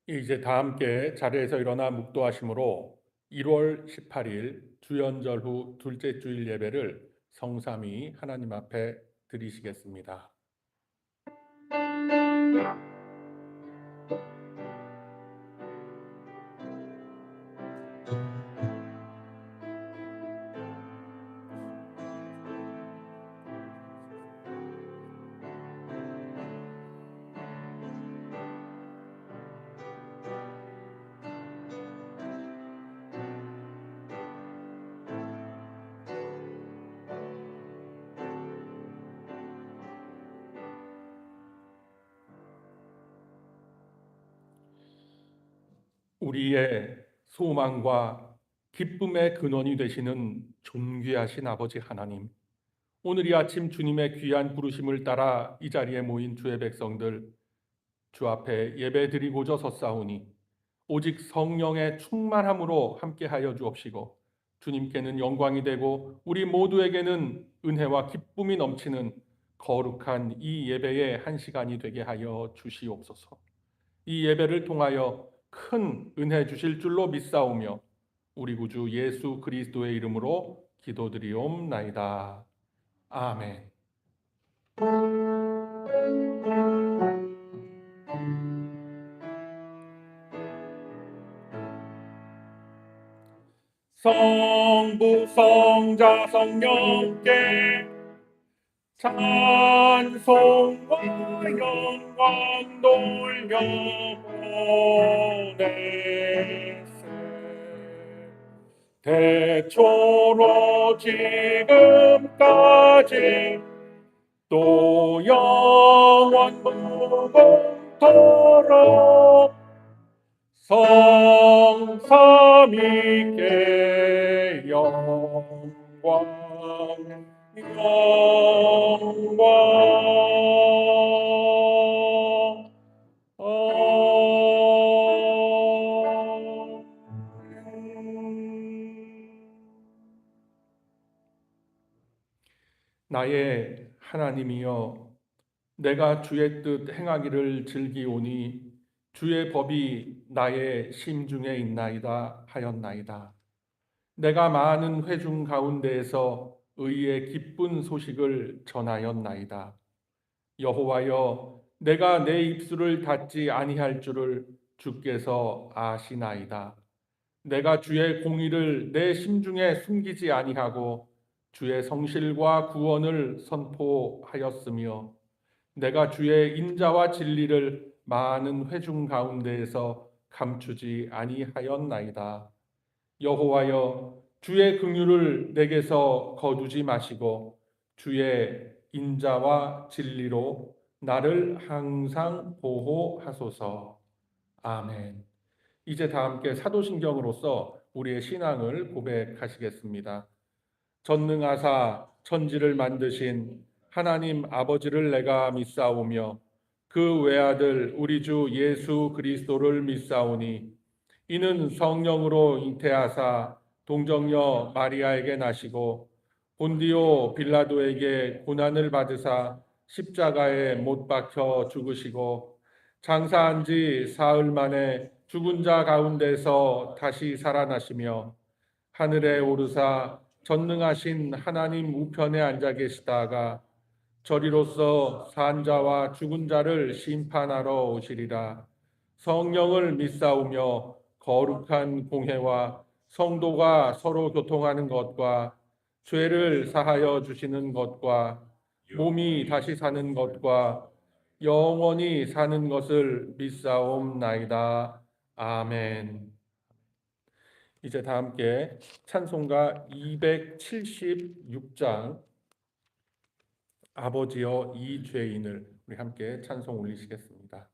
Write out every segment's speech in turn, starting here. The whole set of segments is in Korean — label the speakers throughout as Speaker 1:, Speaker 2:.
Speaker 1: 이제 다 함께 자리에서 일어나 묵도하심으로 1월 18일 주연절 후 둘째 주일 예배를 성삼위 하나님 앞에 드리시겠습니다. 우리의 소망과 기쁨의 근원이 되시는 존귀하신 아버지 하나님, 오늘 이 아침 주님의 귀한 부르심을 따라 이 자리에 모인 주의 백성들 주 앞에 예배드리고자 섰사오니 오직 성령의 충만함으로 함께하여 주옵시고 주님께는 영광이 되고 우리 모두에게는 은혜와 기쁨이 넘치는 거룩한 이 예배의 한 시간이 되게 하여 주시옵소서. 이 예배를 통하여 큰 은혜 주실 줄로 믿사오며 우리 구주 예수 그리스도의 이름으로 기도드리옵나이다. 아멘. 성부 성자 성령께 찬송과 영광 돌려보내세. 대초로 지금까지 또 영원 무궁토록 성삼위께 영광 나의 하나님이여, 내가 주의 뜻 행하기를 즐기오니 주의 법이 나의 심중에 있나이다 하였나이다. 내가 많은 회중 가운데에서 의의 기쁜 소식을 전하였나이다. 여호와여, 내가 내 입술을 닫지 아니할 줄을 주께서 아시나이다. 내가 주의 공의를 내 심중에 숨기지 아니하고 주의 성실과 구원을 선포하였으며 내가 주의 인자와 진리를 많은 회중 가운데에서 감추지 아니하였나이다. 여호와여, 주의 긍휼을 내게서 거두지 마시고 주의 인자와 진리로 나를 항상 보호하소서. 아멘. 이제 다 함께 사도신경으로서 우리의 신앙을 고백하시겠습니다. 전능하사 천지를 만드신 하나님 아버지를 내가 믿사오며 그 외아들 우리 주 예수 그리스도를 믿사오니 이는 성령으로 잉태하사 동정녀 마리아에게 나시고 본디오 빌라도에게 고난을 받으사 십자가에 못 박혀 죽으시고 장사한 지 사흘 만에 죽은 자 가운데서 다시 살아나시며 하늘에 오르사 전능하신 하나님 우편에 앉아 계시다가 저리로서 산 자와 죽은 자를 심판하러 오시리라. 성령을 믿사오며 거룩한 공회와 성도가 서로 교통하는 것과 죄를 사하여 주시는 것과 몸이 다시 사는 것과 영원히 사는 것을 믿사옵나이다. 아멘. 이제 다 함께 찬송가 276장 아버지여 이 죄인을 우리 함께 찬송 올리시겠습니다.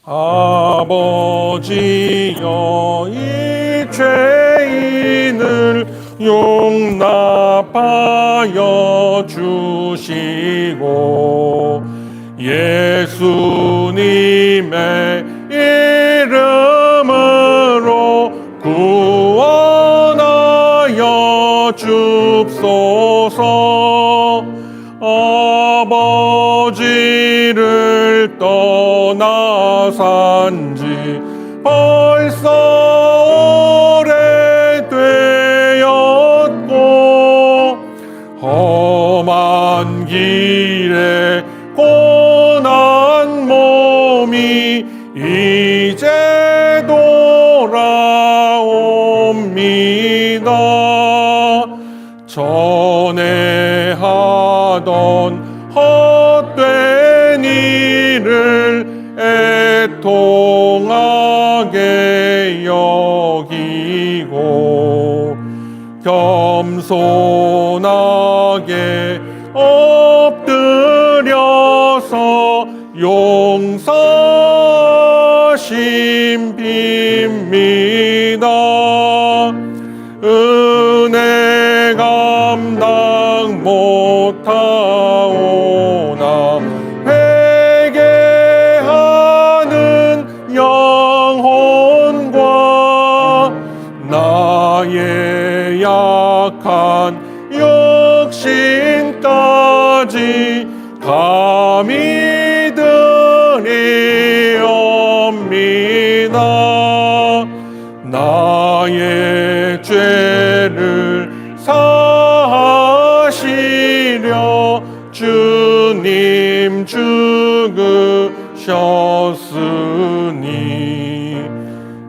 Speaker 1: 아버지여 이 죄인을 용납하여 주시고 예수님의 이름으로 구원하여
Speaker 2: 주옵소서. 아버지를 떠나 산지 벌써 오래되었고 험한 길에 고난 몸이 이제 돌아옵니다. 전에 하던 헛된 일을 애통하게 여기고 겸손하게 엎드려서 용서하심 빕니다. 은혜 감당 못하오나 회개하는 영혼과 나의 약한 육신까지 감히 드리옵니다. 나의 죄를 사하시려 주님 죽으셨으니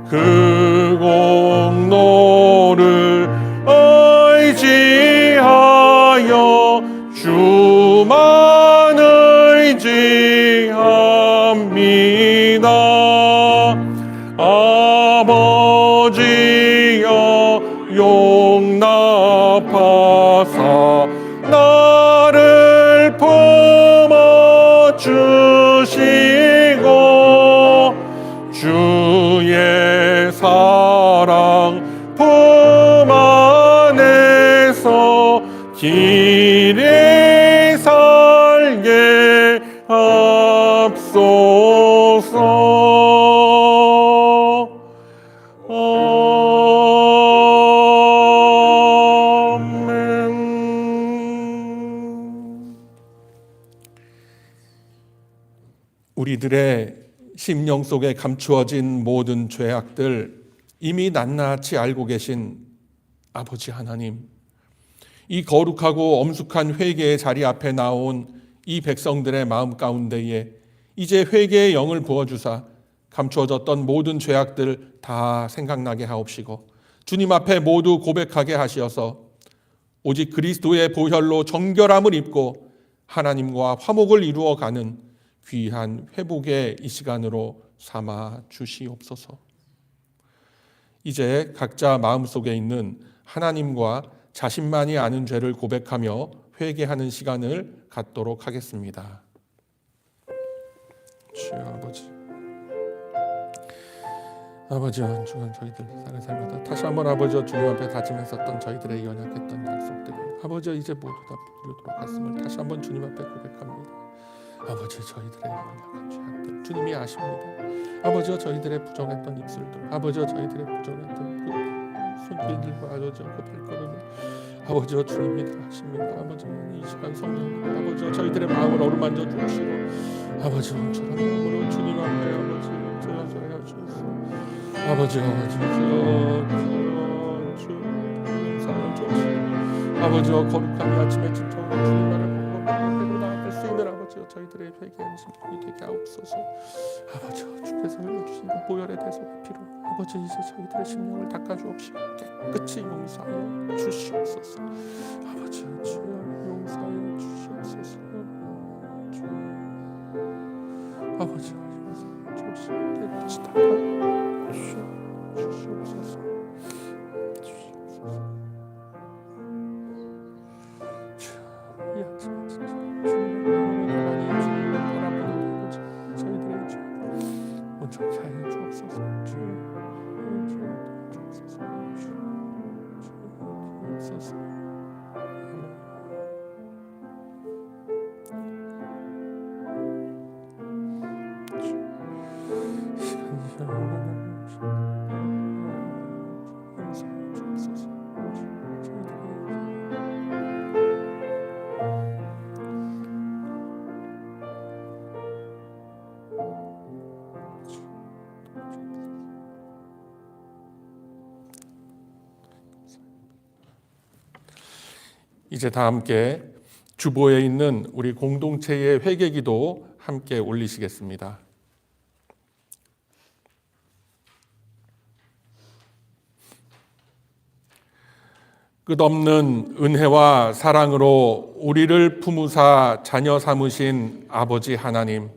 Speaker 2: 그 공로를 의지하여 주만 의지합니다. 아버지여 용납하사 나를 품어주시고 주의 사랑 품 안에서 길이 살게 합소서. 아멘. 우리들의 심령 속에 감추어진 모든 죄악들 이미 낱낱이 알고 계신 아버지 하나님, 이 거룩하고 엄숙한 회개의 자리 앞에 나온 이 백성들의 마음 가운데에 이제 회개의 영을 부어주사 감추어졌던 모든 죄악들 다 생각나게 하옵시고 주님 앞에 모두 고백하게 하시어서 오직 그리스도의 보혈로 정결함을 입고 하나님과 화목을 이루어가는 귀한 회복의 이 시간으로 삼아 주시옵소서. 이제 각자 마음속에 있는 하나님과 자신만이 아는 죄를 고백하며 회개하는 시간을 갖도록 하겠습니다. 주여 아버지와 한 주간 저희들 살아갈 삶마다 다시 한번 아버지와 주님 앞에 다짐했었던 저희들의 연약했던 약속들을 아버지와 이제 모두 다 이루도록 하심을 다시 한번 주님 앞에 고백합니다. 아버지, 저희들의 연약한 죄악들 주님이 아십니다. 아버지와 저희들의 부정했던 입술들, 아버지와 저희들의 부정했던 손길들과 아버지와 그 발걸음을 아버지와 주님이 다 아십니다. 아버지는 이 시간 성령 아버지와 저희들의 마음을 어루만져 주시고 아버지 온전한 마음으로 주님 앞에 아버지 저여서야 주옵소서. 아버지 아버지와 거룩한 이 아침에 진정으로 주님 나라를 보고 나아갈 수 있는 아버지와 저희들의 회개하는 심령이 되게 하옵소서. 아버지와 주께서 흘려주신 그 보혈의 대속의 피로 아버지 이제 저희들의 심령을 닦아주옵시고 깨끗이 용서하여 주시옵소서. 아버지 주여 용서하여 주시옵소서. 아버지 용서하여 주시옵소서. 깨끗이 닦아 주시옵소서. 이 아침에 진짜 주님의 마음으로 하나님 주님을 바라보는 아버지 저희들의 죄 온전히 사하여 주옵소서. 주옵소서. 이제 다 함께 주보에 있는 우리 공동체의 회개기도 함께 올리시겠습니다. 끝없는 은혜와 사랑으로 우리를 품으사 자녀 삼으신 아버지 하나님,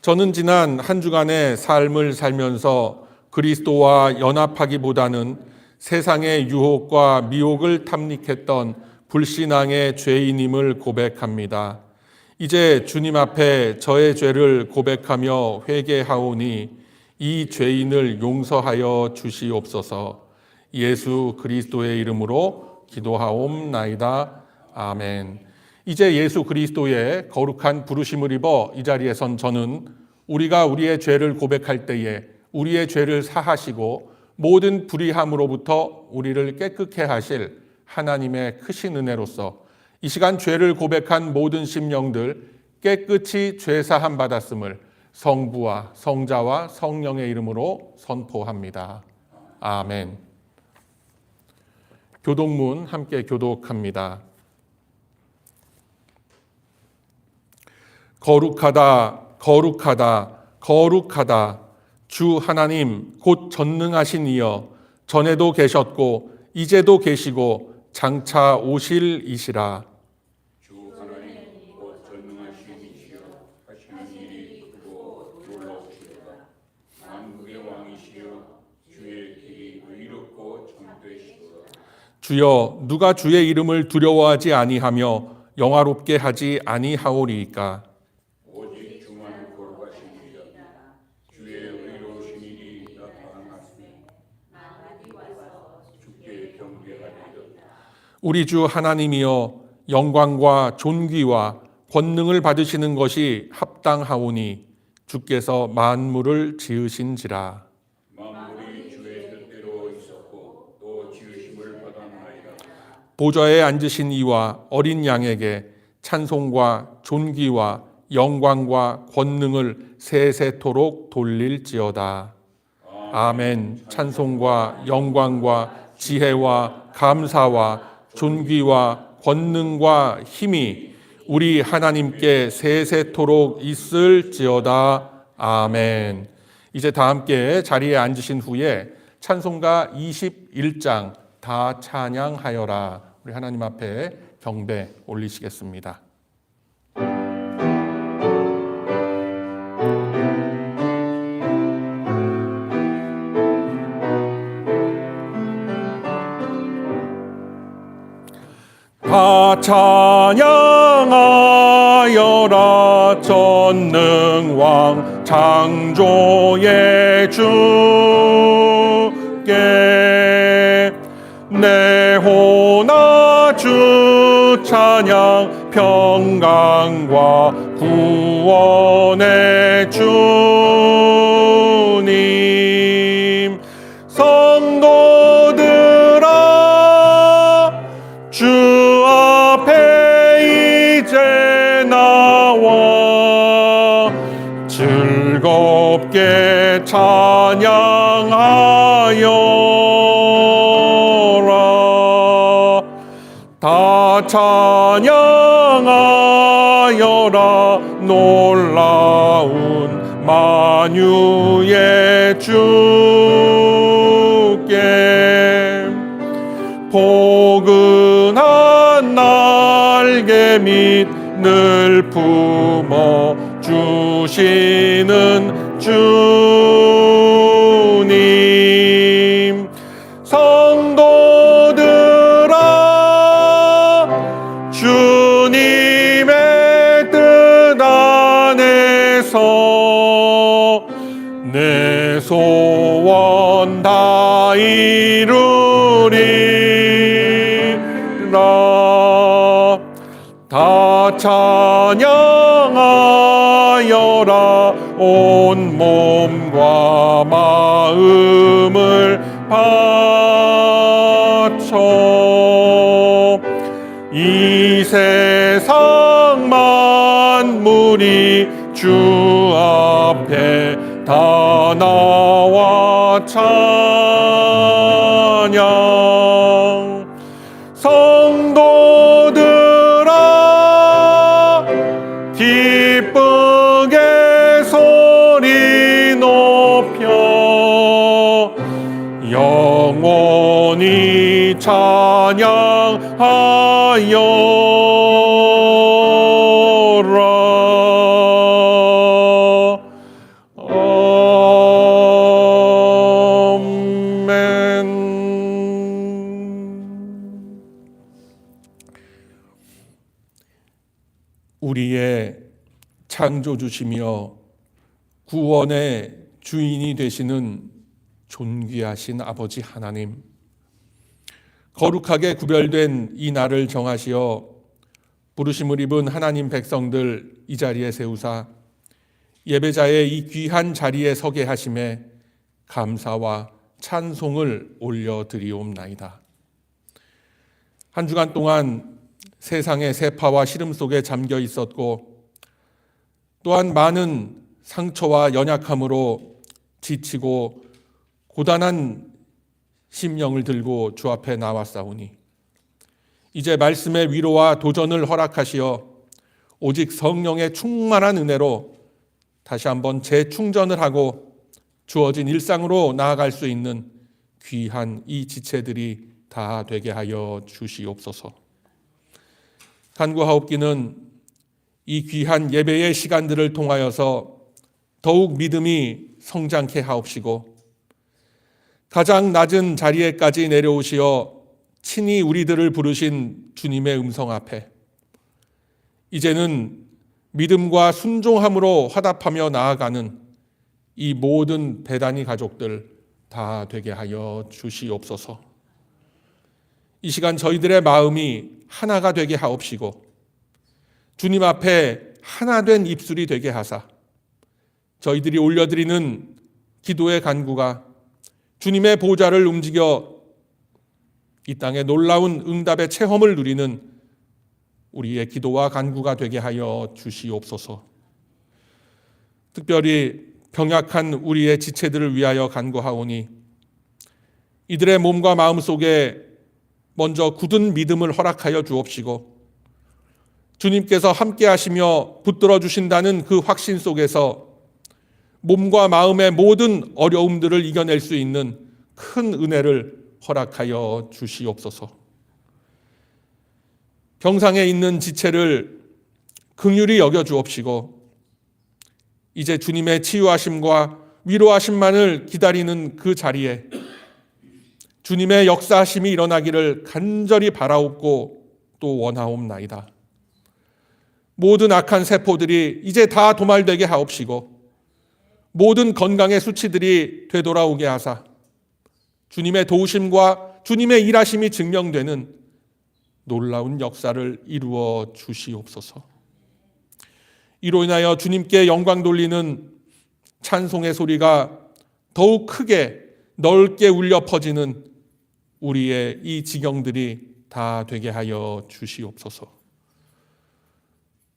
Speaker 2: 저는 지난 한 주간의 삶을 살면서 그리스도와 연합하기보다는 세상의 유혹과 미혹을 탐닉했던 불신앙의 죄인임을 고백합니다. 이제 주님 앞에 저의 죄를 고백하며 회개하오니 이 죄인을 용서하여 주시옵소서. 예수 그리스도의 이름으로 기도하옵나이다. 아멘. 이제 예수 그리스도의 거룩한 부르심을 입어 이 자리에 선 저는 우리가 우리의 죄를 고백할 때에 우리의 죄를 사하시고 모든 불의함으로부터 우리를 깨끗게 하실 하나님의 크신 은혜로서 이 시간 죄를 고백한 모든 심령들 깨끗이 죄사함 받았음을 성부와 성자와 성령의 이름으로 선포합니다. 아멘. 교독문 함께 교독합니다. 거룩하다, 거룩하다, 거룩하다. 주 하나님 곧 전능하신 이여, 전에도 계셨고 이제도 계시고 장차 오실 이시라.
Speaker 3: 주 하나님 곧 전능하신 이시여, 하시는 일이 크고 놀랍시도다. 만국의 왕이시여, 주의 길이 의롭고 참되시도다.
Speaker 2: 주여, 누가 주의 이름을 두려워하지 아니하며 영화롭게 하지 아니하오리이까.
Speaker 3: 오직 주만 거룩하시니이다. 주의 의로우신 일이 나타났으니 주께 경배하리이다.
Speaker 2: 우리 주 하나님이여, 영광과 존귀와 권능을 받으시는 것이 합당하오니 주께서 만물을 지으신지라.
Speaker 3: 만물이 주의 뜻대로 있었고 또 지으심을 받았나이다.
Speaker 2: 보좌에 앉으신 이와 어린 양에게 찬송과 존귀와 영광과 권능을 세세토록 돌릴지어다. 아멘. 찬송과 영광과 지혜와 감사와 존귀와 권능과 힘이 우리 하나님께 세세토록 있을지어다. 아멘. 이제 다 함께 자리에 앉으신 후에 찬송가 21장 다 찬양하여라, 우리 하나님 앞에 경배 올리시겠습니다. 다 찬양하여라, 전능왕 창조의 주께 내 호나 주 찬양, 평강과 구원의 주님. 성도들아, 주 앞에 이제 나와 즐겁게 찬양하여라. 다 찬양하여라, 놀라운 만유의 주께. 포근한 날개 밑 늘 품어 주시는 주님. 성도들아, 주님의 뜻 안에서 내 소원 다 이루리라. 다 찬양하여라, 온 몸과 마음을 바쳐. 이 세상 만물이 주 앞에 다 나와 찬양. 성도들 영원히 찬양하여라. 아멘. 우리의 창조주시며 구원의 주인이 되시는 존귀하신 아버지 하나님, 거룩하게 구별된 이 날을 정하시어 부르심을 입은 하나님 백성들 이 자리에 세우사 예배자의 이 귀한 자리에 서게 하심에 감사와 찬송을 올려드리옵나이다. 한 주간 동안 세상의 세파와 시름 속에 잠겨 있었고 또한 많은 상처와 연약함으로 지치고 고단한 심령을 들고 주 앞에 나왔사오니 이제 말씀의 위로와 도전을 허락하시어 오직 성령의 충만한 은혜로 다시 한번 재충전을 하고 주어진 일상으로 나아갈 수 있는 귀한 이 지체들이 다 되게 하여 주시옵소서. 간구하옵기는 이 귀한 예배의 시간들을 통하여서 더욱 믿음이 성장케 하옵시고 가장 낮은 자리에까지 내려오시어 친히 우리들을 부르신 주님의 음성 앞에 이제는 믿음과 순종함으로 화답하며 나아가는 이 모든 베다니 가족들 다 되게 하여 주시옵소서. 이 시간 저희들의 마음이 하나가 되게 하옵시고 주님 앞에 하나 된 입술이 되게 하사 저희들이 올려드리는 기도의 간구가 주님의 보좌를 움직여 이 땅에 놀라운 응답의 체험을 누리는 우리의 기도와 간구가 되게 하여 주시옵소서. 특별히 병약한 우리의 지체들을 위하여 간구하오니 이들의 몸과 마음 속에 먼저 굳은 믿음을 허락하여 주옵시고 주님께서 함께 하시며 붙들어 주신다는 그 확신 속에서 몸과 마음의 모든 어려움들을 이겨낼 수 있는 큰 은혜를 허락하여 주시옵소서. 병상에 있는 지체를 긍휼히 여겨 주옵시고 이제 주님의 치유하심과 위로하심만을 기다리는 그 자리에 주님의 역사하심이 일어나기를 간절히 바라옵고 또 원하옵나이다. 모든 악한 세포들이 이제 다 도말되게 하옵시고 모든 건강의 수치들이 되돌아오게 하사 주님의 도우심과 주님의 일하심이 증명되는 놀라운 역사를 이루어 주시옵소서. 이로 인하여 주님께 영광 돌리는 찬송의 소리가 더욱 크게 넓게 울려 퍼지는 우리의 이 지경들이 다 되게 하여 주시옵소서.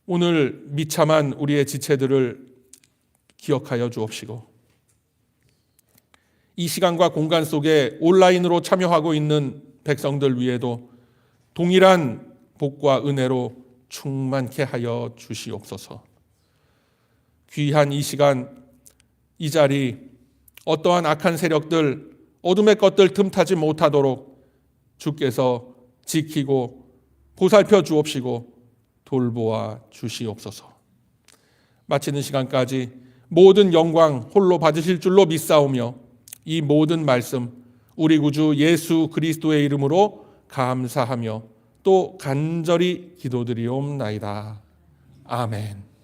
Speaker 2: 오늘 미참한 우리의 지체들을 기억하여 주옵시고 이 시간과 공간 속에 온라인으로 참여하고 있는 백성들 위에도 동일한 복과 은혜로 충만케 하여 주시옵소서. 귀한 이 시간, 이 자리, 어떠한 악한 세력들, 어둠의 것들 틈타지 못하도록 주께서 지키고 보살펴 주옵시고 돌보아 주시옵소서. 마치는 시간까지 모든 영광 홀로 받으실 줄로 믿사오며 이 모든 말씀 우리 구주 예수 그리스도의 이름으로 감사하며 또 간절히 기도드리옵나이다. 아멘.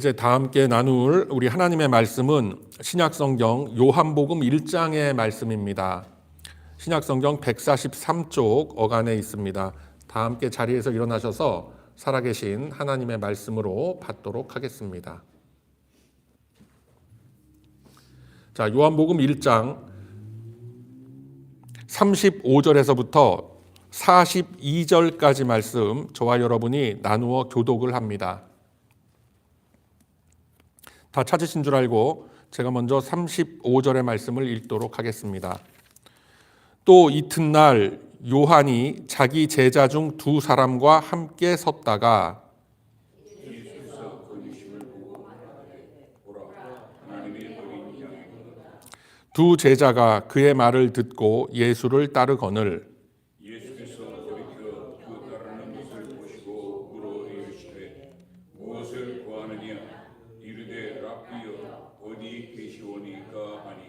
Speaker 2: 이제 다 함께 나눌 우리 하나님의 말씀은 신약성경 요한복음 1장의 말씀입니다. 신약성경 143쪽 어간에 있습니다. 다 함께 자리에서 일어나셔서 살아계신 하나님의 말씀으로 받도록 하겠습니다. 자, 요한복음 1장 35절에서부터 42절까지 말씀 저와 여러분이 나누어 교독을 합니다. 다 찾으신 줄 알고 제가 먼저 35절의 말씀을 읽도록 하겠습니다. 또 이튿날 요한이 자기 제자 중 두 사람과 함께 섰다가
Speaker 3: 예수께서 거두심을 보고 말하되 보라 하나님의 어린 양이로다.
Speaker 2: 두 제자가 그의 말을 듣고 예수를 따르거늘
Speaker 3: 예수께서 돌이켜 그 따르는 것을 보시고 물어 이르시되 무엇을 구하느냐 이르되 랍비여 어디 계시오니까 하니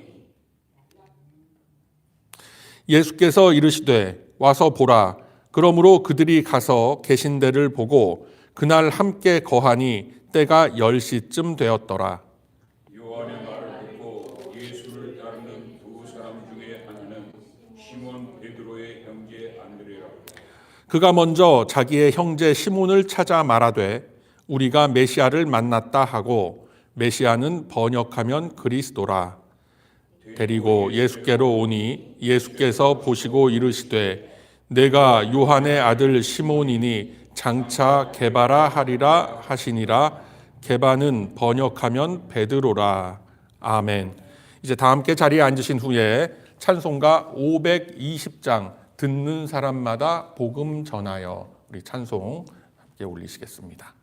Speaker 2: 예수께서 이르시되 와서 보라. 그러므로 그들이 가서 계신 데를 보고 그날 함께 거하니 때가 10시쯤 되었더라.
Speaker 3: 요한의 말을 듣고 예수를 따르는 두 사람 중에 하나는 시몬 베드로의 형제 안드레라.
Speaker 2: 그가 먼저 자기의 형제 시몬을 찾아 말하되 우리가 메시아를 만났다 하고 메시아는 번역하면 그리스도라. 데리고 예수께로 오니 예수께서 보시고 이르시되 내가 요한의 아들 시몬이니 장차 게바라 하리라 하시니라. 게바는 번역하면 베드로라. 아멘. 이제 다 함께 자리에 앉으신 후에 찬송가 520장 듣는 사람마다 복음 전하여 우리 찬송 함께 올리시겠습니다.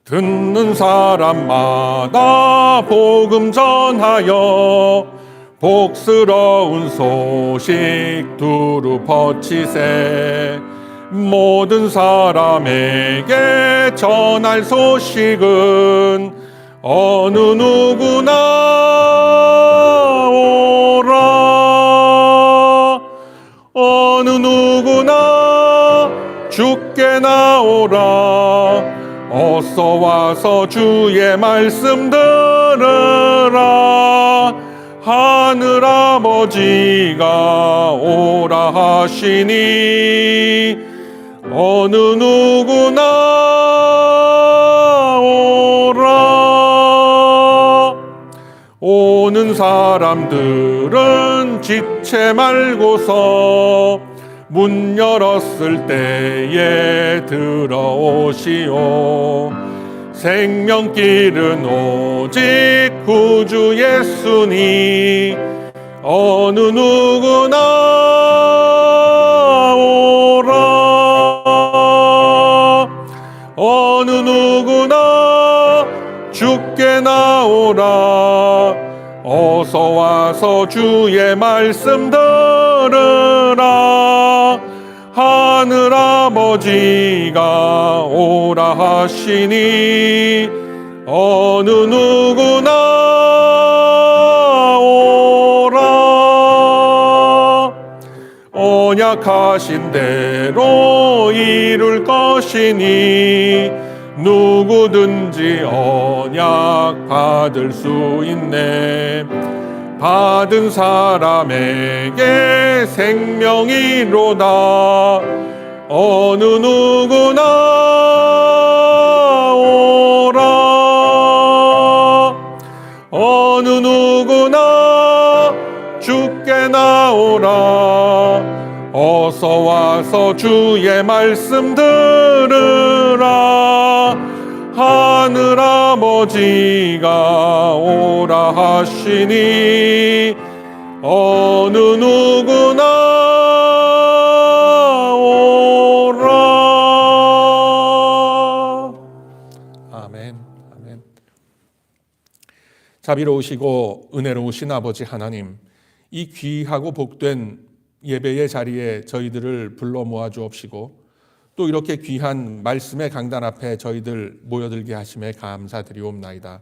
Speaker 2: 듣는 사람마다 복음 전하여 복스러운 소식 두루 퍼치세. 모든 사람에게 전할 소식은 어느 누구나 오라. 어느 누구나 주께 나오라. 어서 와서 주의 말씀 들으라. 하늘 아버지가 오라 하시니 어느 누구나 오라. 오는 사람들은 지체 말고서 문 열었을 때에 들어오시오. 생명길은 오직 구주 예수니 어느 누구나 오라. 어느 누구나 주께 나오라. 어서 와서 주의 말씀 들으라. 하늘 아버지가 오라 하시니 어느 누구나 오라. 언약하신 대로 이룰 것이니 누구든지 언약 받을 수 있네. 받은 사람에게 생명이로다. 어느 누구나 오라. 어느 누구나 주께 나오라. 어서 와서 주의 말씀 들으라. 하늘 아버지가 오라 하시니 어느 누구나 오라. 아멘. 아멘. 자비로우시고 은혜로우신 아버지 하나님, 이 귀하고 복된 예배의 자리에 저희들을 불러 모아 주옵시고 또 이렇게 귀한 말씀의 강단 앞에 저희들 모여들게 하심에 감사드리옵나이다.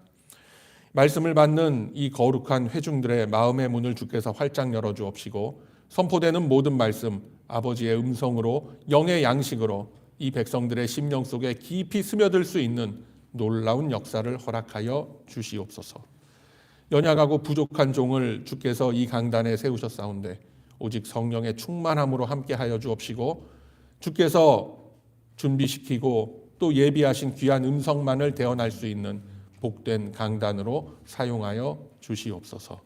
Speaker 2: 말씀을 받는 이 거룩한 회중들의 마음의 문을 주께서 활짝 열어주옵시고 선포되는 모든 말씀 아버지의 음성으로 영의 양식으로 이 백성들의 심령 속에 깊이 스며들 수 있는 놀라운 역사를 허락하여 주시옵소서. 연약하고 부족한 종을 주께서 이 강단에 세우셨사온데 오직 성령의 충만함으로 함께하여 주옵시고 주께서 준비시키고 또 예비하신 귀한 음성만을 대언할 수 있는 복된 강단으로 사용하여 주시옵소서.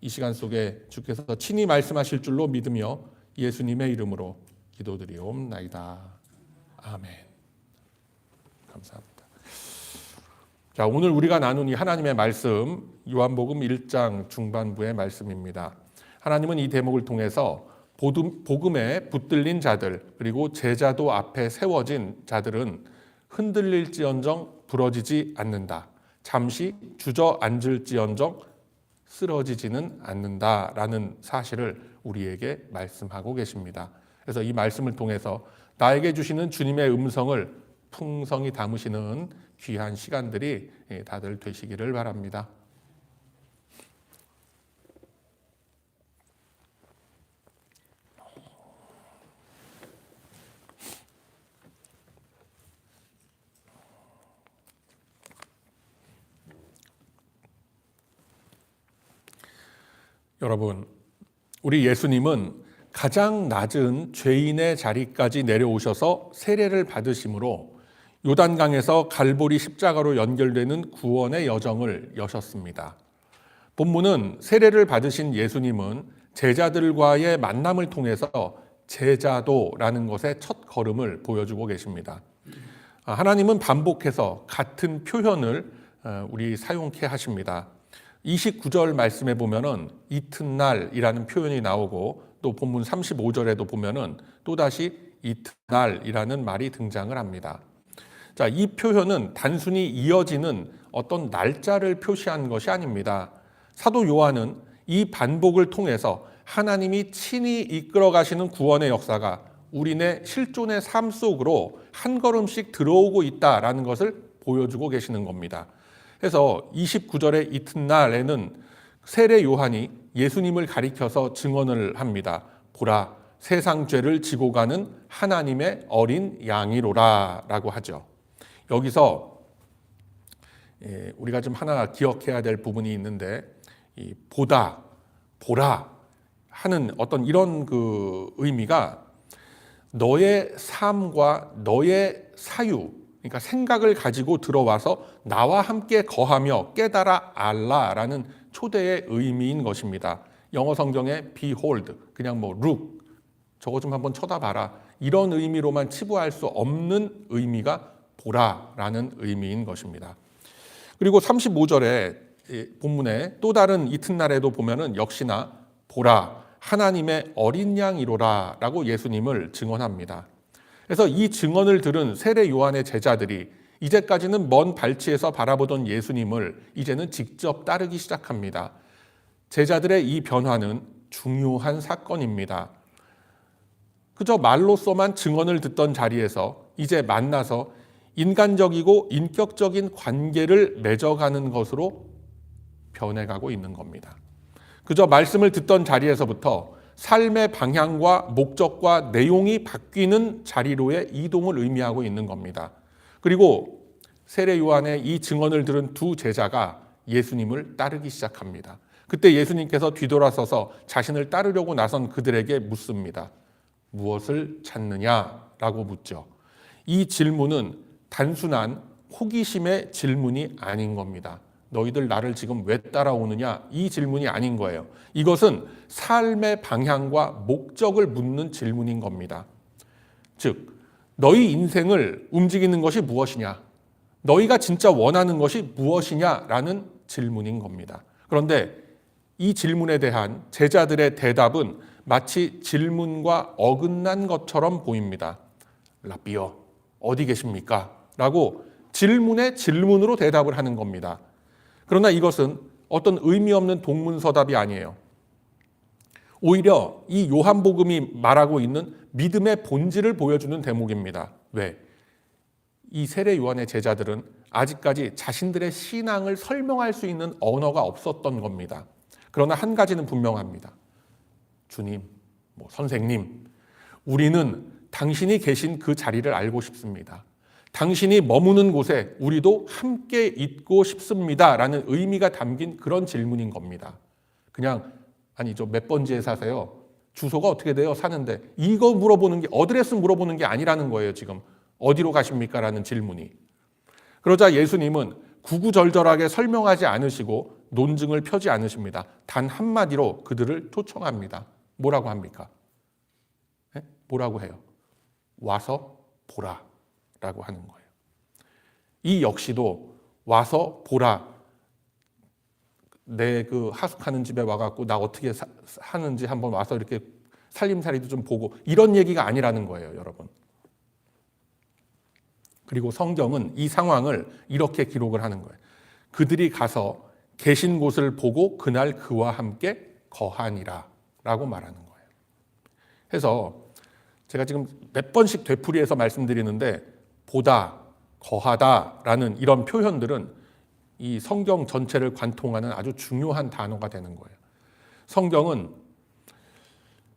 Speaker 2: 이 시간 속에 주께서 친히 말씀하실 줄로 믿으며 예수님의 이름으로 기도드리옵나이다. 아멘. 감사합니다. 자, 오늘 우리가 나눈 이 하나님의 말씀, 요한복음 1장 중반부의 말씀입니다. 하나님은 이 대목을 통해서 복음에 붙들린 자들, 그리고 제자도 앞에 세워진 자들은 흔들릴지언정 부러지지 않는다. 잠시 주저앉을지언정 쓰러지지는 않는다라는 사실을 우리에게 말씀하고 계십니다. 그래서 이 말씀을 통해서 나에게 주시는 주님의 음성을 풍성히 담으시는 귀한 시간들이 다들 되시기를 바랍니다. 여러분, 우리 예수님은 가장 낮은 죄인의 자리까지 내려오셔서 세례를 받으심으로 요단강에서 갈보리 십자가로 연결되는 구원의 여정을 여셨습니다. 본문은 세례를 받으신 예수님은 제자들과의 만남을 통해서 제자도라는 것의 첫 걸음을 보여주고 계십니다. 하나님은 반복해서 같은 표현을 우리 사용케 하십니다. 29절 말씀에 보면은 이튿날이라는 표현이 나오고 또 본문 35절에도 보면은 또다시 이튿날이라는 말이 등장을 합니다. 자, 이 표현은 단순히 이어지는 어떤 날짜를 표시한 것이 아닙니다. 사도 요한은 이 반복을 통해서 하나님이 친히 이끌어 가시는 구원의 역사가 우리네 실존의 삶 속으로 한 걸음씩 들어오고 있다라는 것을 보여주고 계시는 겁니다. 그래서 29절의 이튿날에는 세례 요한이 예수님을 가리켜서 증언을 합니다. 보라, 세상 죄를 지고 가는 하나님의 어린 양이로라 라고 하죠. 여기서 우리가 좀 하나 기억해야 될 부분이 있는데, 이 보다, 보라 하는 어떤 이런 그 의미가 너의 삶과 너의 사유, 그러니까 생각을 가지고 들어와서 나와 함께 거하며 깨달아 알라라는 초대의 의미인 것입니다. 영어 성경에 behold, 그냥 뭐 look, 저거 좀 한번 쳐다봐라, 이런 의미로만 치부할 수 없는 의미가 보라라는 의미인 것입니다. 그리고 35절에 본문에 또 다른 이튿날에도 보면은 역시나 보라, 하나님의 어린 양이로라 라고 예수님을 증언합니다. 그래서 이 증언을 들은 세례 요한의 제자들이 이제까지는 먼 발치에서 바라보던 예수님을 이제는 직접 따르기 시작합니다. 제자들의 이 변화는 중요한 사건입니다. 그저 말로서만 증언을 듣던 자리에서 이제 만나서 인간적이고 인격적인 관계를 맺어가는 것으로 변해가고 있는 겁니다. 그저 말씀을 듣던 자리에서부터 삶의 방향과 목적과 내용이 바뀌는 자리로의 이동을 의미하고 있는 겁니다. 그리고 세례 요한의 이 증언을 들은 두 제자가 예수님을 따르기 시작합니다. 그때 예수님께서 뒤돌아서서 자신을 따르려고 나선 그들에게 묻습니다. 무엇을 찾느냐라고 묻죠. 이 질문은 단순한 호기심의 질문이 아닌 겁니다. 너희들 나를 지금 왜 따라오느냐, 이 질문이 아닌 거예요. 이것은 삶의 방향과 목적을 묻는 질문인 겁니다. 즉, 너희 인생을 움직이는 것이 무엇이냐, 너희가 진짜 원하는 것이 무엇이냐라는 질문인 겁니다. 그런데 이 질문에 대한 제자들의 대답은 마치 질문과 어긋난 것처럼 보입니다. 라비어, 어디 계십니까? 라고 질문에 질문으로 대답을 하는 겁니다. 그러나 이것은 어떤 의미 없는 동문서답이 아니에요. 오히려 이 요한복음이 말하고 있는 믿음의 본질을 보여주는 대목입니다. 왜? 이 세례 요한의 제자들은 아직까지 자신들의 신앙을 설명할 수 있는 언어가 없었던 겁니다. 그러나 한 가지는 분명합니다. 주님, 선생님, 우리는 당신이 계신 그 자리를 알고 싶습니다. 당신이 머무는 곳에 우리도 함께 있고 싶습니다 라는 의미가 담긴 그런 질문인 겁니다. 그냥 아니죠, 몇 번지에 사세요? 주소가 어떻게 돼요? 사는데 이거 물어보는 게, 어드레스 물어보는 게 아니라는 거예요. 지금 어디로 가십니까? 라는 질문이. 그러자 예수님은 구구절절하게 설명하지 않으시고 논증을 펴지 않으십니다. 단 한마디로 그들을 초청합니다. 뭐라고 합니까? 네? 뭐라고 해요? 와서 보라 라고 하는 거예요. 이 역시도 와서 보라. 내 그 하숙하는 집에 와갖고 나 어떻게 하는지 한번 와서 이렇게 살림살이도 좀 보고, 이런 얘기가 아니라는 거예요, 여러분. 그리고 성경은 이 상황을 이렇게 기록을 하는 거예요. 그들이 가서 계신 곳을 보고 그날 그와 함께 거하니라 라고 말하는 거예요. 그래서 제가 지금 몇 번씩 되풀이해서 말씀드리는데, 보다, 거하다 라는 이런 표현들은 이 성경 전체를 관통하는 아주 중요한 단어가 되는 거예요. 성경은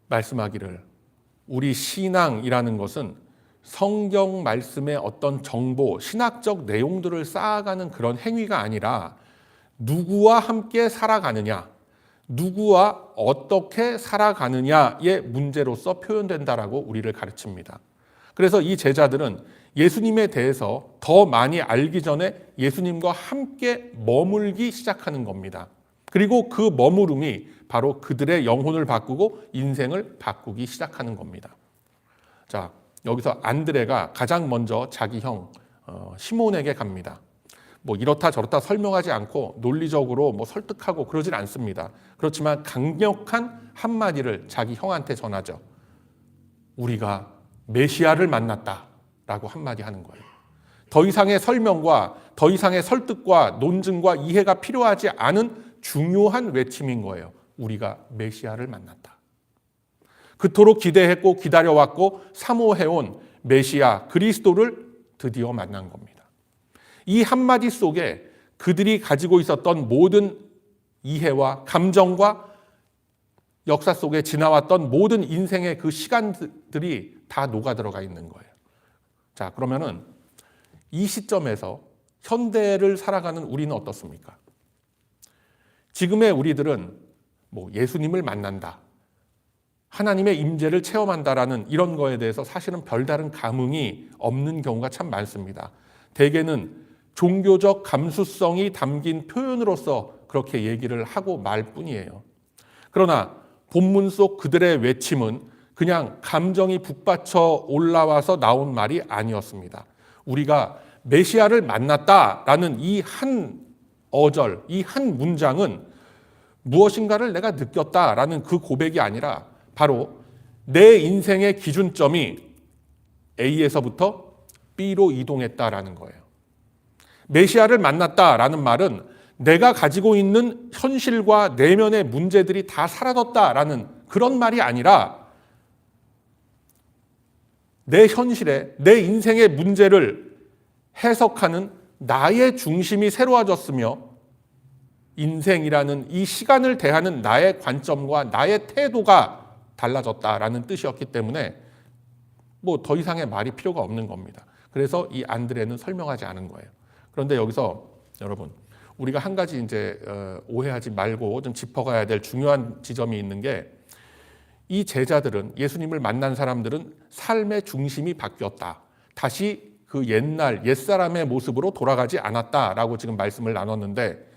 Speaker 2: 말씀하기를 우리 신앙이라는 것은 성경 말씀의 어떤 정보, 신학적 내용들을 쌓아가는 그런 행위가 아니라 누구와 함께 살아가느냐, 누구와 어떻게 살아가느냐의 문제로서 표현된다라고 우리를 가르칩니다. 그래서 이 제자들은 예수님에 대해서 더 많이 알기 전에 예수님과 함께 머물기 시작하는 겁니다. 그리고 그 머무름이 바로 그들의 영혼을 바꾸고 인생을 바꾸기 시작하는 겁니다. 자, 여기서 안드레가 가장 먼저 자기 형 시몬에게 갑니다. 뭐 이렇다 저렇다 설명하지 않고 논리적으로 뭐 설득하고 그러질 않습니다. 그렇지만 강력한 한마디를 자기 형한테 전하죠. 우리가 메시아를 만났다라고 한마디 하는 거예요. 더 이상의 설명과 더 이상의 설득과 논증과 이해가 필요하지 않은 중요한 외침인 거예요. 우리가 메시아를 만났다. 그토록 기대했고 기다려왔고 사모해온 메시아 그리스도를 드디어 만난 겁니다. 이 한마디 속에 그들이 가지고 있었던 모든 이해와 감정과 역사 속에 지나왔던 모든 인생의 그 시간들이 다 녹아 들어가 있는 거예요. 자, 그러면은 이 시점에서 현대를 살아가는 우리는 어떻습니까? 지금의 우리들은 뭐 예수님을 만난다, 하나님의 임재를 체험한다라는 이런 거에 대해서 사실은 별다른 감흥이 없는 경우가 참 많습니다. 대개는 종교적 감수성이 담긴 표현으로서 그렇게 얘기를 하고 말 뿐이에요. 그러나 본문 속 그들의 외침은 그냥 감정이 북받쳐 올라와서 나온 말이 아니었습니다. 우리가 메시아를 만났다라는 이 한 어절, 이 한 문장은 무엇인가를 내가 느꼈다라는 그 고백이 아니라 바로 내 인생의 기준점이 A에서부터 B로 이동했다라는 거예요. 메시아를 만났다라는 말은 내가 가지고 있는 현실과 내면의 문제들이 다 사라졌다라는 그런 말이 아니라 내 현실에 내 인생의 문제를 해석하는 나의 중심이 새로워졌으며 인생이라는 이 시간을 대하는 나의 관점과 나의 태도가 달라졌다라는 뜻이었기 때문에 뭐 더 이상의 말이 필요가 없는 겁니다. 그래서 이 안드레는 설명하지 않은 거예요. 그런데 여기서 여러분, 우리가 한 가지 이제 오해하지 말고 좀 짚어가야 될 중요한 지점이 있는 게, 이 제자들은, 예수님을 만난 사람들은 삶의 중심이 바뀌었다, 다시 그 옛사람의 모습으로 돌아가지 않았다라고 지금 말씀을 나눴는데,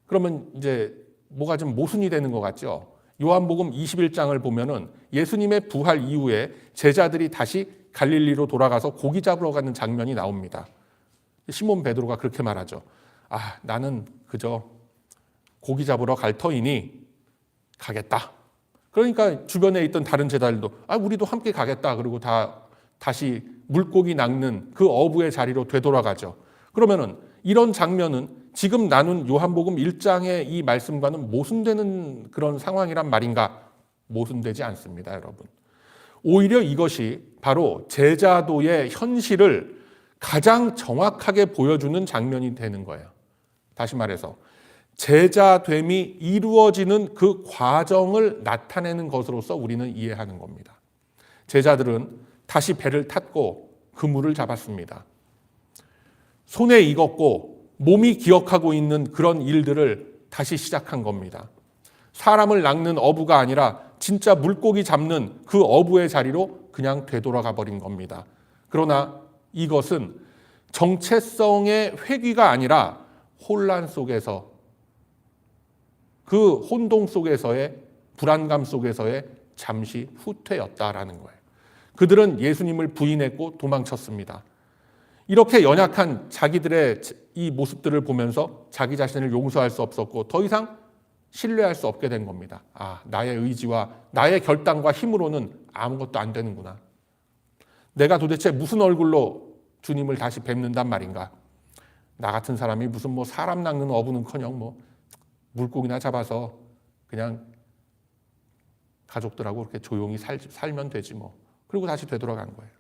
Speaker 2: 그러면 이제 뭐가 좀 모순이 되는 것 같죠? 요한복음 21장을 보면은 예수님의 부활 이후에 제자들이 다시 갈릴리로 돌아가서 고기 잡으러 가는 장면이 나옵니다. 시몬 베드로가 그렇게 말하죠. 아, 나는 그저 고기 잡으러 갈 터이니 가겠다. 그러니까 주변에 있던 다른 제자들도 아, 우리도 함께 가겠다. 그리고 다시 물고기 낚는 그 어부의 자리로 되돌아가죠. 그러면은 이런 장면은 지금 나눈 요한복음 1장의 이 말씀과는 모순되는 그런 상황이란 말인가? 모순되지 않습니다, 여러분. 오히려 이것이 바로 제자도의 현실을 가장 정확하게 보여주는 장면이 되는 거예요. 다시 말해서 제자됨이 이루어지는 그 과정을 나타내는 것으로서 우리는 이해하는 겁니다. 제자들은 다시 배를 탔고 그물을 잡았습니다. 손에 익었고 몸이 기억하고 있는 그런 일들을 다시 시작한 겁니다. 사람을 낚는 어부가 아니라 진짜 물고기 잡는 그 어부의 자리로 그냥 되돌아가 버린 겁니다. 그러나 이것은 정체성의 회귀가 아니라 혼란 속에서, 그 혼동 속에서의 불안감 속에서의 잠시 후퇴였다라는 거예요. 그들은 예수님을 부인했고 도망쳤습니다. 이렇게 연약한 자기들의 이 모습들을 보면서 자기 자신을 용서할 수 없었고 더 이상 신뢰할 수 없게 된 겁니다. 나의 의지와 나의 결단과 힘으로는 아무것도 안 되는구나. 내가 도대체 무슨 얼굴로 주님을 다시 뵙는단 말인가. 나 같은 사람이 무슨 사람 낚는 어부는커녕 물고기나 잡아서 그냥 가족들하고 그렇게 조용히 살면 되지 그리고 다시 되돌아간 거예요.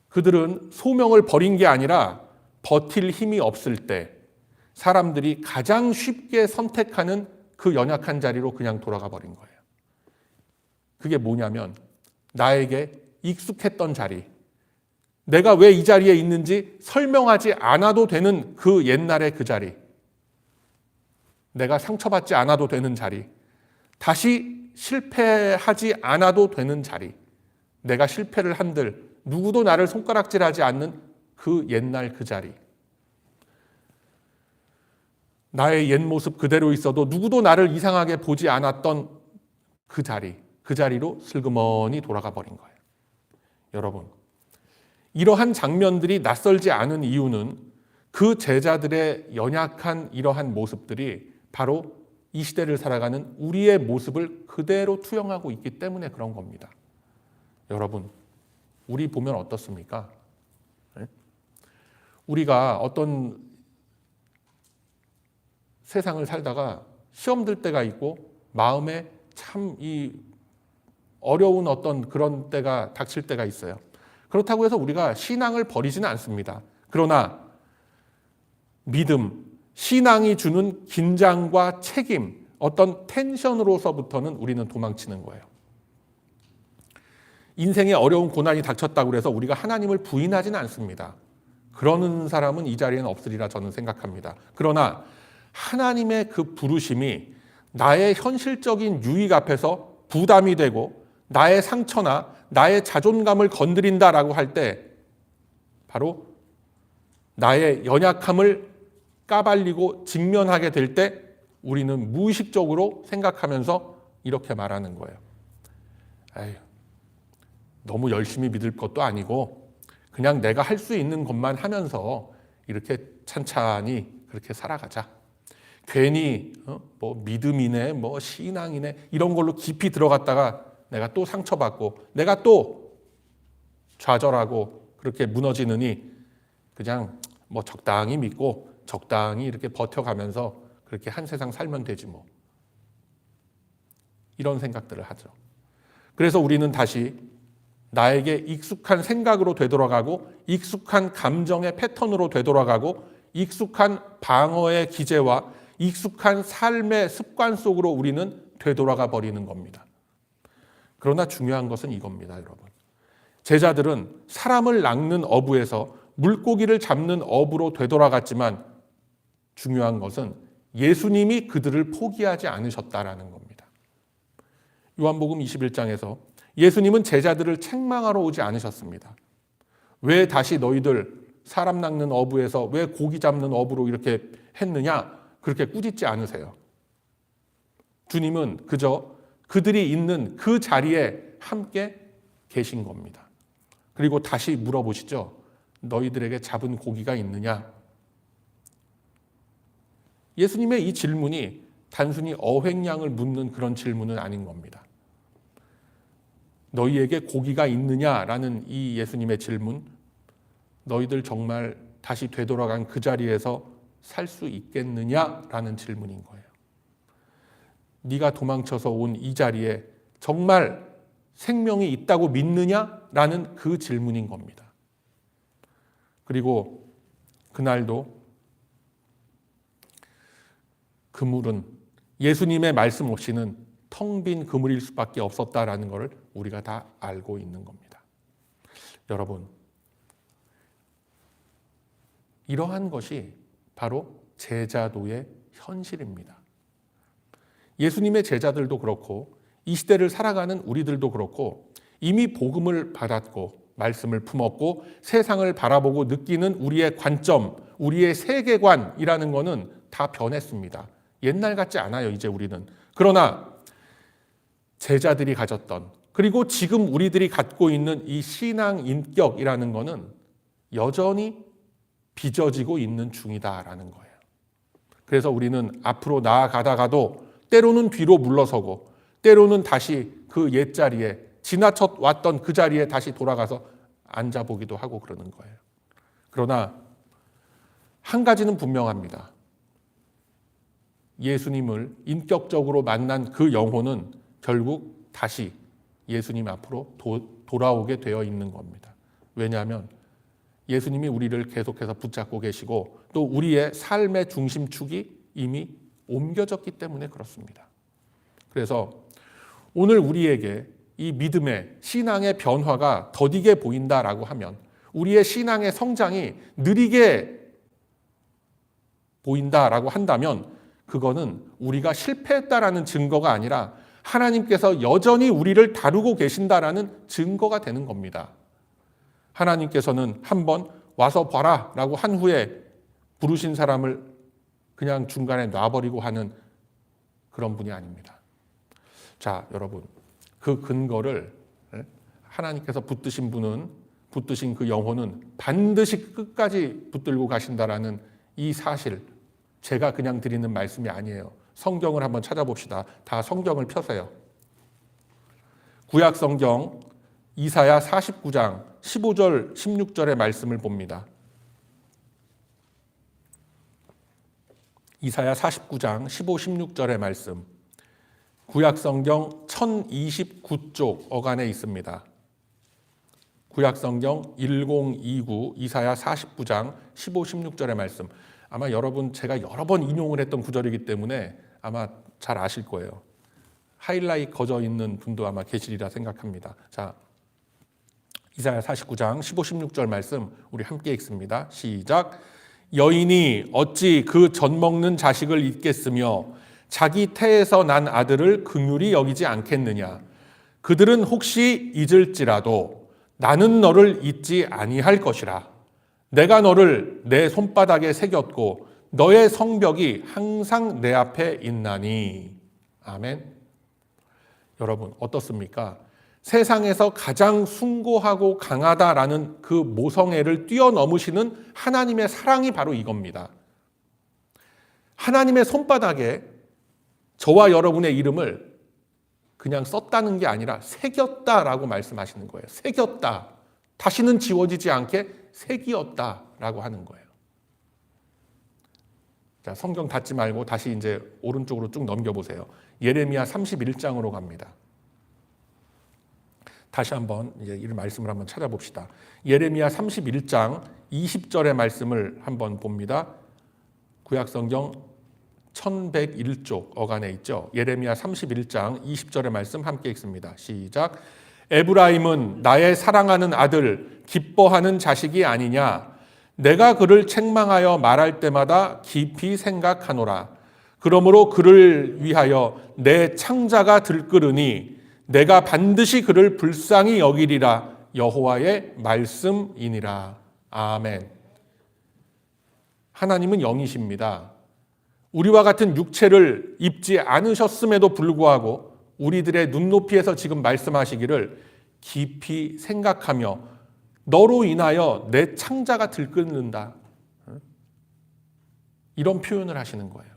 Speaker 2: 그들은 소명을 버린 게 아니라 버틸 힘이 없을 때 사람들이 가장 쉽게 선택하는 그 연약한 자리로 그냥 돌아가 버린 거예요. 그게 뭐냐면 나에게 익숙했던 자리, 내가 왜 이 자리에 있는지 설명하지 않아도 되는 그 옛날의 그 자리, 내가 상처받지 않아도 되는 자리, 다시 실패하지 않아도 되는 자리, 내가 실패를 한들 누구도 나를 손가락질하지 않는 그 옛날 그 자리, 나의 옛 모습 그대로 있어도 누구도 나를 이상하게 보지 않았던 그 자리, 그 자리로 슬그머니 돌아가 버린 거예요. 여러분, 이러한 장면들이 낯설지 않은 이유는 그 제자들의 연약한 이러한 모습들이 바로 이 시대를 살아가는 우리의 모습을 그대로 투영하고 있기 때문에 그런 겁니다. 여러분, 우리 보면 어떻습니까? 우리가 어떤 세상을 살다가 시험 들 때가 있고 마음에 참 이 어려운 어떤 그런 때가 닥칠 때가 있어요. 그렇다고 해서 우리가 신앙을 버리지는 않습니다. 그러나 믿음, 신앙이 주는 긴장과 책임, 어떤 텐션으로서부터는 우리는 도망치는 거예요. 인생에 어려운 고난이 닥쳤다고 해서 우리가 하나님을 부인하지는 않습니다. 그러는 사람은 이 자리에는 없으리라 저는 생각합니다. 그러나 하나님의 그 부르심이 나의 현실적인 유익 앞에서 부담이 되고 나의 상처나 나의 자존감을 건드린다라고 할 때 바로 나의 연약함을 까발리고 직면하게 될 때 우리는 무의식적으로 생각하면서 이렇게 말하는 거예요. 에휴, 너무 열심히 믿을 것도 아니고 그냥 내가 할 수 있는 것만 하면서 이렇게 찬찬히 그렇게 살아가자. 괜히 믿음이네, 신앙이네 이런 걸로 깊이 들어갔다가 내가 또 상처받고 내가 또 좌절하고 그렇게 무너지느니 그냥 적당히 믿고 적당히 이렇게 버텨가면서 그렇게 한 세상 살면 되지 이런 생각들을 하죠. 그래서 우리는 다시 나에게 익숙한 생각으로 되돌아가고 익숙한 감정의 패턴으로 되돌아가고 익숙한 방어의 기제와 익숙한 삶의 습관 속으로 우리는 되돌아가 버리는 겁니다. 그러나 중요한 것은 이겁니다, 여러분. 제자들은 사람을 낚는 어부에서 물고기를 잡는 어부로 되돌아갔지만 중요한 것은 예수님이 그들을 포기하지 않으셨다라는 겁니다. 요한복음 21장에서 예수님은 제자들을 책망하러 오지 않으셨습니다. 왜 다시 너희들 사람 낚는 어부에서 왜 고기 잡는 어부로 이렇게 했느냐? 그렇게 꾸짖지 않으세요. 주님은 그저 그들이 있는 그 자리에 함께 계신 겁니다. 그리고 다시 물어보시죠. 너희들에게 잡은 고기가 있느냐? 예수님의 이 질문이 단순히 어획량을 묻는 그런 질문은 아닌 겁니다. 너희에게 고기가 있느냐라는 이 예수님의 질문, 너희들 정말 다시 되돌아간 그 자리에서 살 수 있겠느냐라는 질문인 거예요. 네가 도망쳐서 온 이 자리에 정말 생명이 있다고 믿느냐라는 그 질문인 겁니다. 그리고 그날도 그물은 예수님의 말씀 없이는 텅 빈 그물일 수밖에 없었다라는 것을 우리가 다 알고 있는 겁니다. 여러분, 이러한 것이 바로 제자도의 현실입니다. 예수님의 제자들도 그렇고 이 시대를 살아가는 우리들도 그렇고 이미 복음을 받았고 말씀을 품었고 세상을 바라보고 느끼는 우리의 관점, 우리의 세계관이라는 것은 다 변했습니다. 옛날 같지 않아요, 이제 우리는. 그러나 제자들이 가졌던, 그리고 지금 우리들이 갖고 있는 이 신앙 인격이라는 것은 여전히 빚어지고 있는 중이다라는 거예요. 그래서 우리는 앞으로 나아가다가도 때로는 뒤로 물러서고 때로는 다시 그 옛자리에, 지나쳐 왔던 그 자리에 다시 돌아가서 앉아보기도 하고 그러는 거예요. 그러나 한 가지는 분명합니다. 예수님을 인격적으로 만난 그 영혼은 결국 다시 예수님 앞으로 돌아오게 되어 있는 겁니다. 왜냐하면 예수님이 우리를 계속해서 붙잡고 계시고 또 우리의 삶의 중심축이 이미 옮겨졌기 때문에 그렇습니다. 그래서 오늘 우리에게 이 믿음의, 신앙의 변화가 더디게 보인다라고 하면, 우리의 신앙의 성장이 느리게 보인다라고 한다면 그거는 우리가 실패했다라는 증거가 아니라 하나님께서 여전히 우리를 다루고 계신다라는 증거가 되는 겁니다. 하나님께서는 한번 와서 봐라 라고 한 후에 부르신 사람을 그냥 중간에 놔버리고 하는 그런 분이 아닙니다. 자, 여러분, 그 근거를 하나님께서 붙드신 분은, 붙드신 그 영혼은 반드시 끝까지 붙들고 가신다라는 이 사실, 제가 그냥 드리는 말씀이 아니에요. 성경을 한번 찾아봅시다. 다 성경을 펴세요. 구약 성경 이사야 49장 15절 16절의 말씀을 봅니다. 이사야 49장 15, 16절의 말씀. 구약 성경 1029쪽 어간에 있습니다. 구약 성경 1029 이사야 49장 15, 16절의 말씀. 아마 여러분 제가 여러 번 인용을 했던 구절이기 때문에 아마 잘 아실 거예요. 하이라이트 거져 있는 분도 아마 계시리라 생각합니다. 자, 이사야 49장 15, 16절 말씀 우리 함께 읽습니다. 시작. 여인이 어찌 그 젖 먹는 자식을 잊겠으며 자기 태에서 난 아들을 긍휼히 여기지 않겠느냐. 그들은 혹시 잊을지라도 나는 너를 잊지 아니할 것이라. 내가 너를 내 손바닥에 새겼고 너의 성벽이 항상 내 앞에 있나니. 아멘. 여러분 어떻습니까? 세상에서 가장 숭고하고 강하다라는 그 모성애를 뛰어넘으시는 하나님의 사랑이 바로 이겁니다. 하나님의 손바닥에 저와 여러분의 이름을 그냥 썼다는 게 아니라 새겼다라고 말씀하시는 거예요. 새겼다. 다시는 지워지지 않게 새기었다라고 하는 거예요. 자, 성경 닫지 말고 다시 이제 오른쪽으로 쭉 넘겨보세요. 예레미야 31장으로 갑니다. 다시 한번 이제 이 말씀을 한번 찾아봅시다. 예레미야 31장 20절의 말씀을 한번 봅니다. 구약 성경 1101쪽 어간에 있죠. 예레미야 31장 20절의 말씀 함께 읽습니다. 시작. 에브라임은 나의 사랑하는 아들, 기뻐하는 자식이 아니냐. 내가 그를 책망하여 말할 때마다 깊이 생각하노라. 그러므로 그를 위하여 내 창자가 들끓으니 내가 반드시 그를 불쌍히 여기리라. 여호와의 말씀이니라. 아멘. 하나님은 영이십니다. 우리와 같은 육체를 입지 않으셨음에도 불구하고 우리들의 눈높이에서 지금 말씀하시기를 깊이 생각하며 너로 인하여 내 창자가 들끓는다. 이런 표현을 하시는 거예요.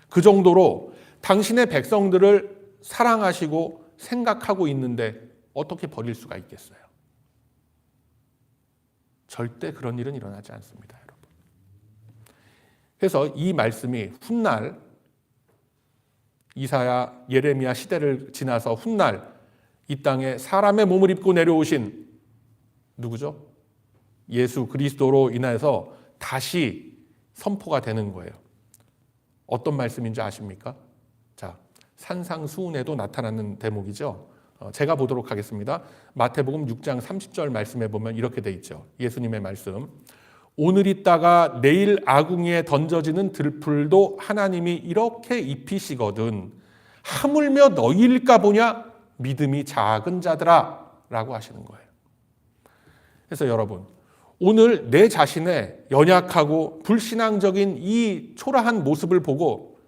Speaker 2: 그 정도로 당신의 백성들을 사랑하시고 생각하고 있는데 어떻게 버릴 수가 있겠어요? 절대 그런 일은 일어나지 않습니다, 여러분. 그래서 이 말씀이 훗날 이사야, 예레미야 시대를 지나서 훗날 이 땅에 사람의 몸을 입고 내려오신 누구죠? 예수 그리스도로 인해서 다시 선포가 되는 거예요. 어떤 말씀인지 아십니까? 자, 산상수훈에도 나타나는 대목이죠. 제가 보도록 하겠습니다. 마태복음 6장 30절 말씀에 보면 이렇게 돼 있죠. 예수님의 말씀. 오늘 있다가 내일 아궁이에 던져지는 들풀도 하나님이 이렇게 입히시거든 하물며 너희일까 보냐 믿음이 작은 자들아 라고 하시는 거예요. 그래서 여러분, 오늘 내 자신의 연약하고 불신앙적인 이 초라한 모습을 보고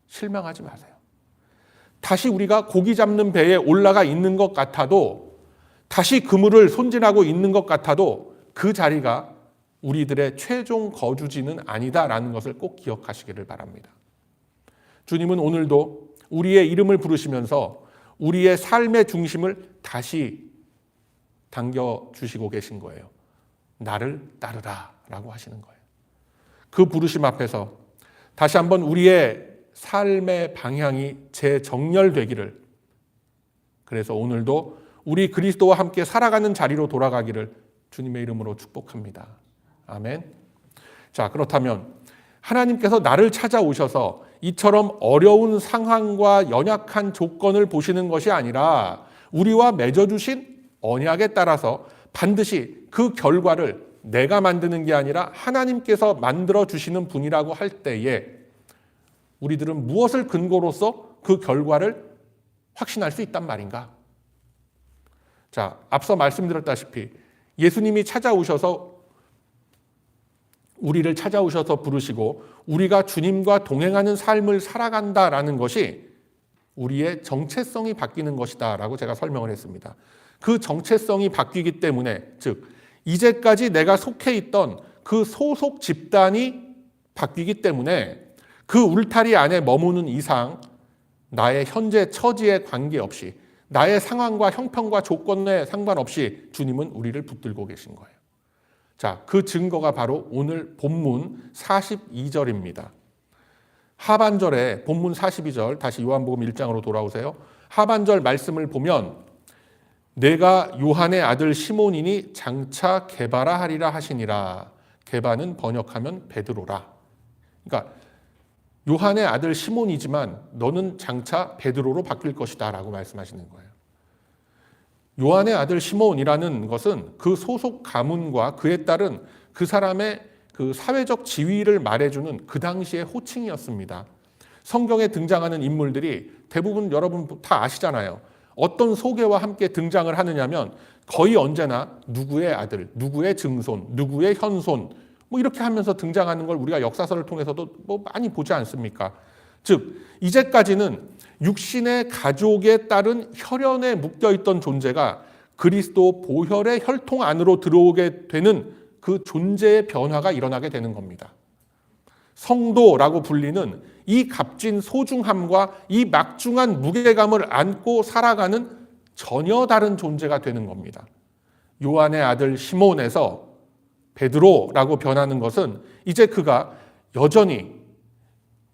Speaker 2: 실망하지 마세요. 다시 우리가 고기 잡는 배에 올라가 있는 것 같아도, 다시 그물을 손질하고 있는 것 같아도 그 자리가 우리들의 최종 거주지는 아니다라는 것을 꼭 기억하시기를 바랍니다. 주님은 오늘도 우리의 이름을 부르시면서 우리의 삶의 중심을 다시 당겨주시고 계신 거예요. 나를 따르라 라고 하시는 거예요. 그 부르심 앞에서 다시 한번 우리의 삶의 방향이 재정렬되기를, 그래서 오늘도 우리 그리스도와 함께 살아가는 자리로 돌아가기를 주님의 이름으로 축복합니다. 아멘. 자, 그렇다면 하나님께서 나를 찾아오셔서 이처럼 어려운 상황과 연약한 조건을 보시는 것이 아니라 우리와 맺어주신 언약에 따라서 반드시 그 결과를 내가 만드는 게 아니라 하나님께서 만들어주시는 분이라고 할 때에 우리들은 무엇을 근거로서 그 결과를 확신할 수 있단 말인가? 자, 앞서 말씀드렸다시피 예수님이 우리를 찾아오셔서 부르시고 우리가 주님과 동행하는 삶을 살아간다라는 것이 우리의 정체성이 바뀌는 것이다 라고 제가 설명을 했습니다. 그 정체성이 바뀌기 때문에, 즉 이제까지 내가 속해 있던 그 소속 집단이 바뀌기 때문에 그 울타리 안에 머무는 이상 나의 현재 처지에 관계없이, 나의 상황과 형편과 조건에 상관없이 주님은 우리를 붙들고 계신 거예요. 자, 그 증거가 바로 오늘 본문 42절입니다. 하반절에 본문 42절, 다시 요한복음 1장으로 돌아오세요. 하반절 말씀을 보면 내가 요한의 아들 시몬이니 장차 게바라 하리라 하시니라. 게바는 번역하면 베드로라. 그러니까 요한의 아들 시몬이지만 너는 장차 베드로로 바뀔 것이다 라고 말씀하시는 거예요. 요한의 아들 시몬이라는 것은 그 소속 가문과 그에 따른 그 사람의 그 사회적 지위를 말해주는 그 당시의 호칭이었습니다. 성경에 등장하는 인물들이 대부분 여러분 다 아시잖아요. 어떤 소개와 함께 등장을 하느냐면 거의 언제나 누구의 아들, 누구의 증손, 누구의 현손 뭐 이렇게 하면서 등장하는 걸 우리가 역사서를 통해서도 뭐 많이 보지 않습니까? 즉 이제까지는 육신의 가족에 따른 혈연에 묶여있던 존재가 그리스도 보혈의 혈통 안으로 들어오게 되는 그 존재의 변화가 일어나게 되는 겁니다. 성도라고 불리는 이 값진 소중함과 이 막중한 무게감을 안고 살아가는 전혀 다른 존재가 되는 겁니다. 요한의 아들 시몬에서 베드로라고 변하는 것은 이제 그가 여전히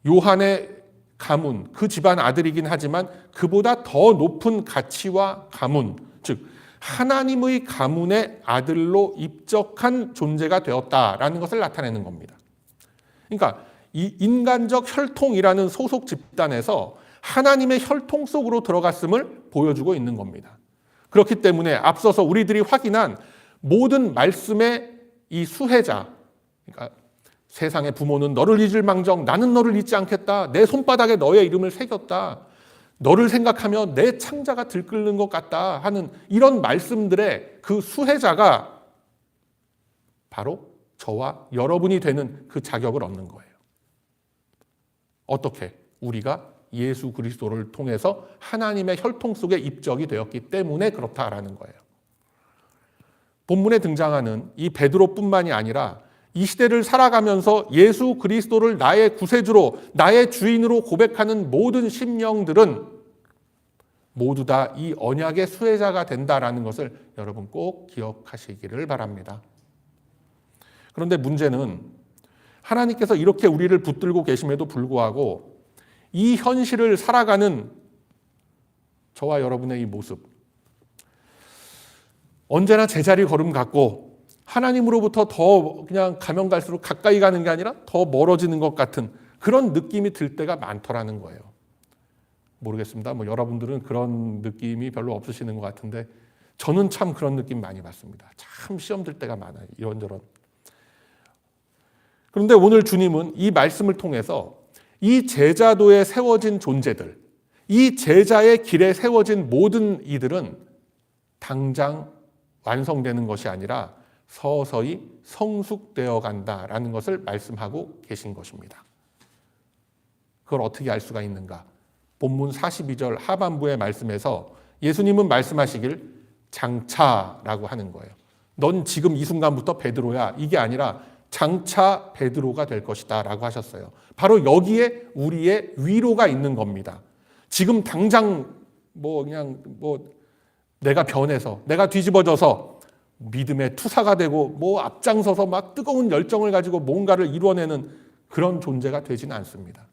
Speaker 2: 요한의 가문, 그 집안 아들이긴 하지만 그보다 더 높은 가치와 가문, 즉 하나님의 가문의 아들로 입적한 존재가 되었다라는 것을 나타내는 겁니다. 그러니까 이 인간적 혈통이라는 소속 집단에서 하나님의 혈통 속으로 들어갔음을 보여주고 있는 겁니다. 그렇기 때문에 앞서서 우리들이 확인한 모든 말씀의 이 수혜자, 그러니까 세상의 부모는 너를 잊을 망정 나는 너를 잊지 않겠다. 내 손바닥에 너의 이름을 새겼다. 너를 생각하며 내 창자가 들끓는 것 같다 하는 이런 말씀들의 그 수혜자가 바로 저와 여러분이 되는 그 자격을 얻는 거예요. 어떻게? 우리가 예수 그리스도를 통해서 하나님의 혈통 속에 입적이 되었기 때문에 그렇다라는 거예요. 본문에 등장하는 이 베드로뿐만이 아니라 이 시대를 살아가면서 예수 그리스도를 나의 구세주로, 나의 주인으로 고백하는 모든 심령들은 모두 다 이 언약의 수혜자가 된다라는 것을 여러분 꼭 기억하시기를 바랍니다. 그런데 문제는 하나님께서 이렇게 우리를 붙들고 계심에도 불구하고 이 현실을 살아가는 저와 여러분의 이 모습, 언제나 제자리 걸음 같고 하나님으로부터 더 그냥 가면 갈수록 가까이 가는 게 아니라 더 멀어지는 것 같은 그런 느낌이 들 때가 많더라는 거예요. 모르겠습니다. 뭐 여러분들은 그런 느낌이 별로 없으시는 것 같은데 저는 참 그런 느낌 많이 받습니다. 참 시험 들 때가 많아요. 이런저런. 그런데 오늘 주님은 이 말씀을 통해서 이 제자도에 세워진 존재들, 이 제자의 길에 세워진 모든 이들은 당장 완성되는 것이 아니라 서서히 성숙되어 간다라는 것을 말씀하고 계신 것입니다. 그걸 어떻게 알 수가 있는가? 본문 42절 하반부의 말씀에서 예수님은 말씀하시길 장차라고 하는 거예요. 넌 지금 이 순간부터 베드로야. 이게 아니라 장차 베드로가 될 것이다 라고 하셨어요. 바로 여기에 우리의 위로가 있는 겁니다. 지금 당장 그냥 내가 변해서 내가 뒤집어져서 믿음의 투사가 되고 앞장서서 막 뜨거운 열정을 가지고 뭔가를 이루어내는 그런 존재가 되지는 않습니다.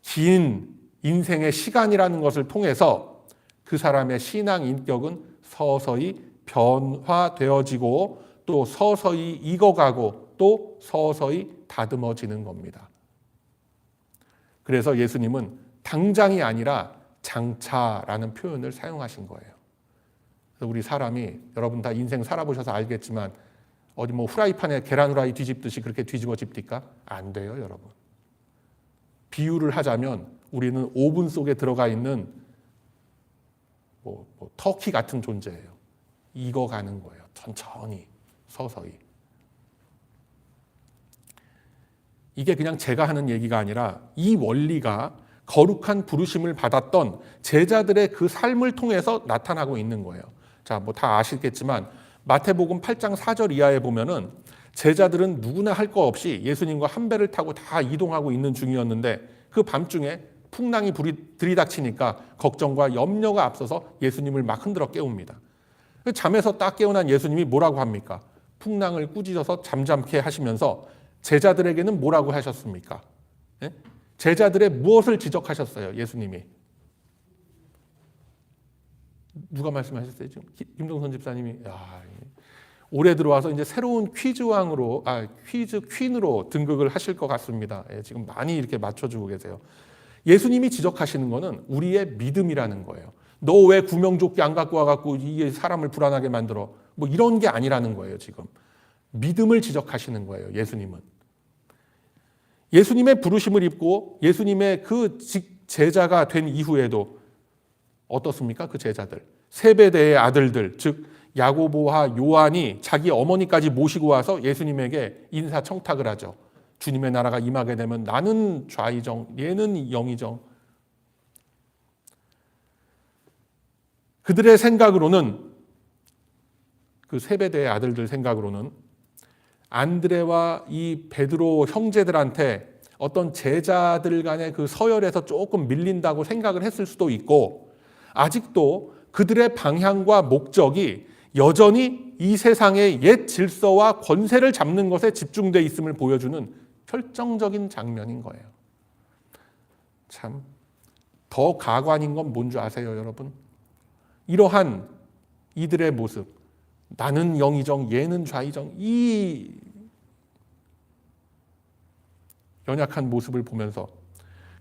Speaker 2: 긴 인생의 시간이라는 것을 통해서 그 사람의 신앙 인격은 서서히 변화되어지고 또 서서히 익어가고 또 서서히 다듬어지는 겁니다. 그래서 예수님은 당장이 아니라 장차라는 표현을 사용하신 거예요. 그래서 우리 사람이 여러분 다 인생 살아보셔서 알겠지만 어디 후라이팬에 계란 후라이 뒤집듯이 그렇게 뒤집어집니까? 안 돼요, 여러분. 비유를 하자면 우리는 오븐 속에 들어가 있는 터키 같은 존재예요. 익어가는 거예요. 천천히, 서서히. 이게 그냥 제가 하는 얘기가 아니라 이 원리가 거룩한 부르심을 받았던 제자들의 그 삶을 통해서 나타나고 있는 거예요. 자, 다 아시겠지만 마태복음 8장 4절 이하에 보면은 제자들은 누구나 할 거 없이 예수님과 한 배를 타고 다 이동하고 있는 중이었는데 그 밤중에 풍랑이 들이닥치니까 걱정과 염려가 앞서서 예수님을 막 흔들어 깨웁니다. 잠에서 딱 깨어난 예수님이 뭐라고 합니까? 풍랑을 꾸짖어서 잠잠케 하시면서 제자들에게는 뭐라고 하셨습니까? 예? 제자들의 무엇을 지적하셨어요? 예수님이. 누가 말씀하셨어요? 지금 김동선 집사님이. 올해 들어와서 이제 새로운 퀴즈 퀸으로 등극을 하실 것 같습니다. 예, 지금 많이 이렇게 맞춰주고 계세요. 예수님이 지적하시는 거는 우리의 믿음이라는 거예요. 너 왜 구명조끼 안 갖고 와갖고 이게 사람을 불안하게 만들어? 이런 게 아니라는 거예요, 지금. 믿음을 지적하시는 거예요, 예수님은. 예수님의 부르심을 입고 예수님의 그 제자가 된 이후에도 어떻습니까? 그 제자들. 세베대의 아들들, 즉 야고보와 요한이 자기 어머니까지 모시고 와서 예수님에게 인사청탁을 하죠. 주님의 나라가 임하게 되면 나는 좌이정, 얘는 영이정. 그들의 생각으로는, 그 세베대의 아들들 생각으로는 안드레와 이 베드로 형제들한테 어떤 제자들 간의 그 서열에서 조금 밀린다고 생각을 했을 수도 있고, 아직도 그들의 방향과 목적이 여전히 이 세상의 옛 질서와 권세를 잡는 것에 집중되어 있음을 보여주는 결정적인 장면인 거예요. 참, 더 가관인 건 뭔지 아세요, 여러분? 이러한 이들의 모습, 나는 영이정, 얘는 좌이정, 이 연약한 모습을 보면서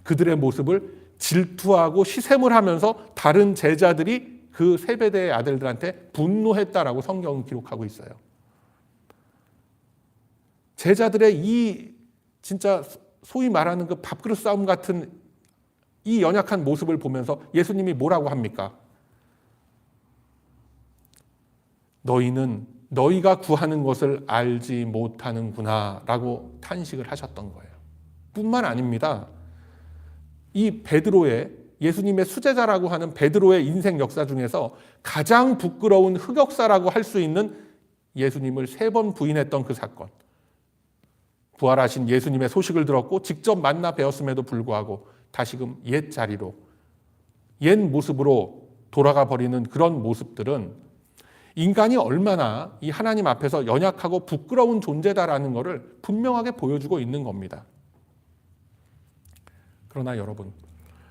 Speaker 2: 그들의 모습을 질투하고 시샘을 하면서 다른 제자들이 그 세베대의 아들들한테 분노했다라고 성경은 기록하고 있어요. 제자들의 이 진짜 소위 말하는 그 밥그릇 싸움 같은 이 연약한 모습을 보면서 예수님이 뭐라고 합니까? 너희는 너희가 구하는 것을 알지 못하는구나 라고 탄식을 하셨던 거예요. 뿐만 아닙니다. 이 베드로의, 예수님의 수제자라고 하는 베드로의 인생 역사 중에서 가장 부끄러운 흑역사라고 할 수 있는 예수님을 3번 부인했던 그 사건. 부활하신 예수님의 소식을 들었고 직접 만나 뵈었음에도 불구하고 다시금 옛 자리로, 옛 모습으로 돌아가 버리는 그런 모습들은 인간이 얼마나 이 하나님 앞에서 연약하고 부끄러운 존재다라는 것을 분명하게 보여주고 있는 겁니다. 그러나 여러분,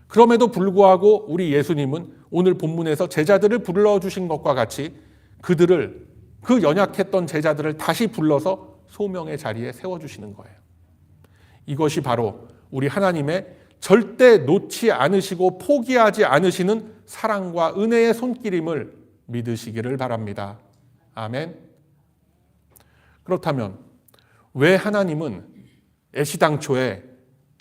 Speaker 2: 그럼에도 불구하고 우리 예수님은 오늘 본문에서 제자들을 불러주신 것과 같이 그들을, 그 연약했던 제자들을 다시 불러서 소명의 자리에 세워주시는 거예요. 이것이 바로 우리 하나님의 절대 놓지 않으시고 포기하지 않으시는 사랑과 은혜의 손길임을 믿으시기를 바랍니다. 아멘. 그렇다면 왜 하나님은 애시당초에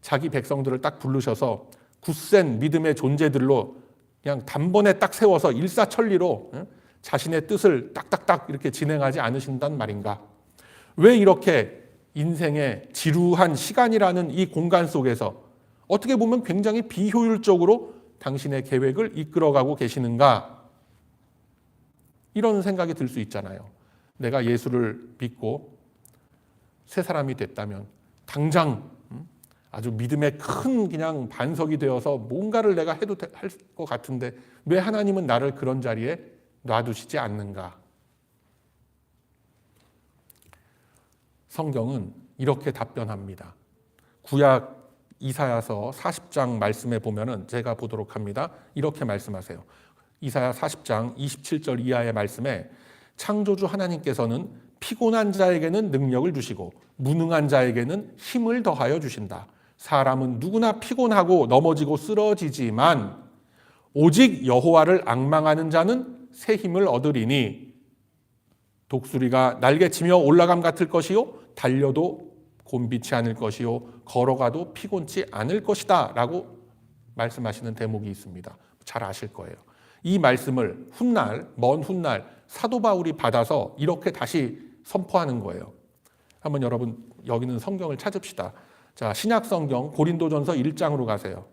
Speaker 2: 자기 백성들을 딱 부르셔서 굳센 믿음의 존재들로 그냥 단번에 딱 세워서 일사천리로 자신의 뜻을 딱딱딱 이렇게 진행하지 않으신단 말인가? 왜 이렇게 인생의 지루한 시간이라는 이 공간 속에서 어떻게 보면 굉장히 비효율적으로 당신의 계획을 이끌어가고 계시는가? 이런 생각이 들 수 있잖아요. 내가 예수를 믿고 새 사람이 됐다면 당장 아주 믿음의 큰 그냥 반석이 되어서 뭔가를 내가 해도 할 것 같은데 왜 하나님은 나를 그런 자리에 놔두시지 않는가? 성경은 이렇게 답변합니다. 구약 이사야서 40장 말씀에 보면은 제가 보도록 합니다. 이렇게 말씀하세요. 이사야 40장 27절 이하의 말씀에 창조주 하나님께서는 피곤한 자에게는 능력을 주시고 무능한 자에게는 힘을 더하여 주신다. 사람은 누구나 피곤하고 넘어지고 쓰러지지만 오직 여호와를 앙망하는 자는 새 힘을 얻으리니 독수리가 날개치며 올라감 같을 것이요 달려도 곤비치 않을 것이요 걸어가도 피곤치 않을 것이다 라고 말씀하시는 대목이 있습니다. 잘 아실 거예요. 이 말씀을 훗날 먼 훗날 사도 바울이 받아서 이렇게 다시 선포하는 거예요. 한번 여러분 여기는 성경을 찾읍시다. 자, 신약 성경 고린도전서 1장으로 가세요.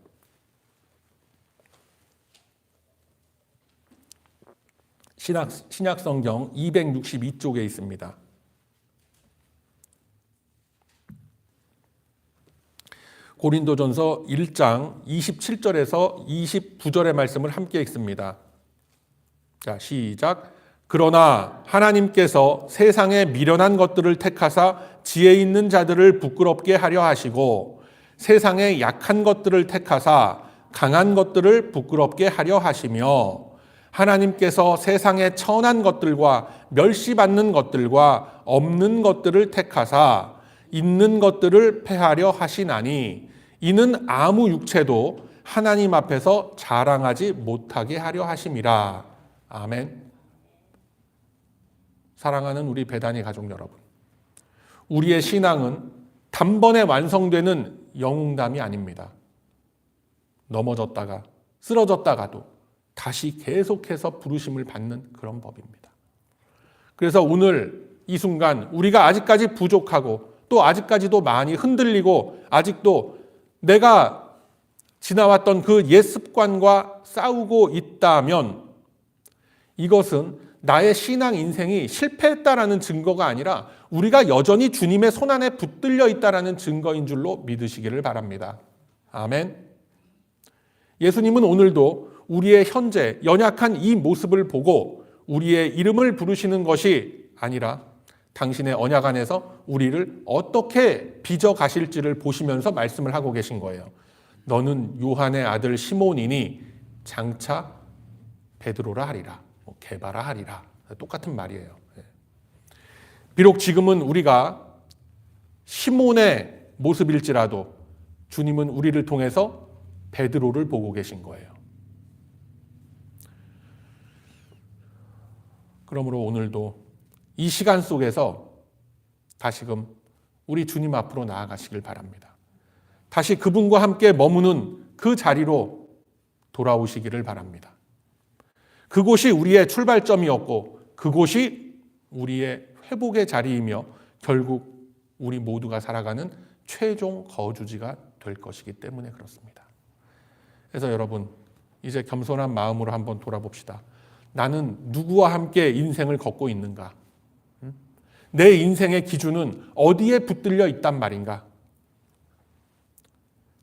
Speaker 2: 신약 성경 262쪽에 있습니다. 고린도전서 1장 27절에서 29절의 말씀을 함께 읽습니다. 자, 시작. 그러나 하나님께서 세상에 미련한 것들을 택하사 지혜 있는 자들을 부끄럽게 하려 하시고 세상에 약한 것들을 택하사 강한 것들을 부끄럽게 하려 하시며 하나님께서 세상에 천한 것들과 멸시받는 것들과 없는 것들을 택하사 있는 것들을 패하려 하시나니 이는 아무 육체도 하나님 앞에서 자랑하지 못하게 하려 하심이라. 아멘. 사랑하는 우리 배단위 가족 여러분, 우리의 신앙은 단번에 완성되는 영웅담이 아닙니다. 넘어졌다가 쓰러졌다가도 다시 계속해서 부르심을 받는 그런 법입니다. 그래서 오늘 이 순간 우리가 아직까지 부족하고 또 아직까지도 많이 흔들리고 아직도 내가 지나왔던 그 옛 습관과 싸우고 있다면 이것은 나의 신앙 인생이 실패했다라는 증거가 아니라 우리가 여전히 주님의 손안에 붙들려 있다라는 증거인 줄로 믿으시기를 바랍니다. 아멘. 예수님은 오늘도 우리의 현재 연약한 이 모습을 보고 우리의 이름을 부르시는 것이 아니라 당신의 언약 안에서 우리를 어떻게 빚어 가실지를 보시면서 말씀을 하고 계신 거예요. 너는 요한의 아들 시몬이니 장차 베드로라 하리라, 게바라 하리라. 똑같은 말이에요. 비록 지금은 우리가 시몬의 모습일지라도 주님은 우리를 통해서 베드로를 보고 계신 거예요. 그러므로 오늘도 이 시간 속에서 다시금 우리 주님 앞으로 나아가시길 바랍니다. 다시 그분과 함께 머무는 그 자리로 돌아오시기를 바랍니다. 그곳이 우리의 출발점이었고 그곳이 우리의 회복의 자리이며 결국 우리 모두가 살아가는 최종 거주지가 될 것이기 때문에 그렇습니다. 그래서 여러분 이제 겸손한 마음으로 한번 돌아봅시다. 나는 누구와 함께 인생을 걷고 있는가? 내 인생의 기준은 어디에 붙들려 있단 말인가?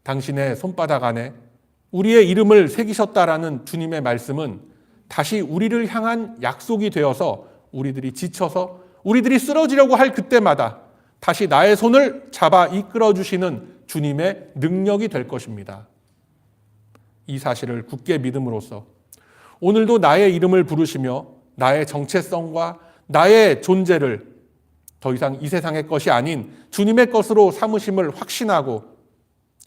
Speaker 2: 당신의 손바닥 안에 우리의 이름을 새기셨다라는 주님의 말씀은 다시 우리를 향한 약속이 되어서 우리들이 지쳐서 우리들이 쓰러지려고 할 그때마다 다시 나의 손을 잡아 이끌어 주시는 주님의 능력이 될 것입니다. 이 사실을 굳게 믿음으로써 오늘도 나의 이름을 부르시며 나의 정체성과 나의 존재를 더 이상 이 세상의 것이 아닌 주님의 것으로 삼으심을 확신하고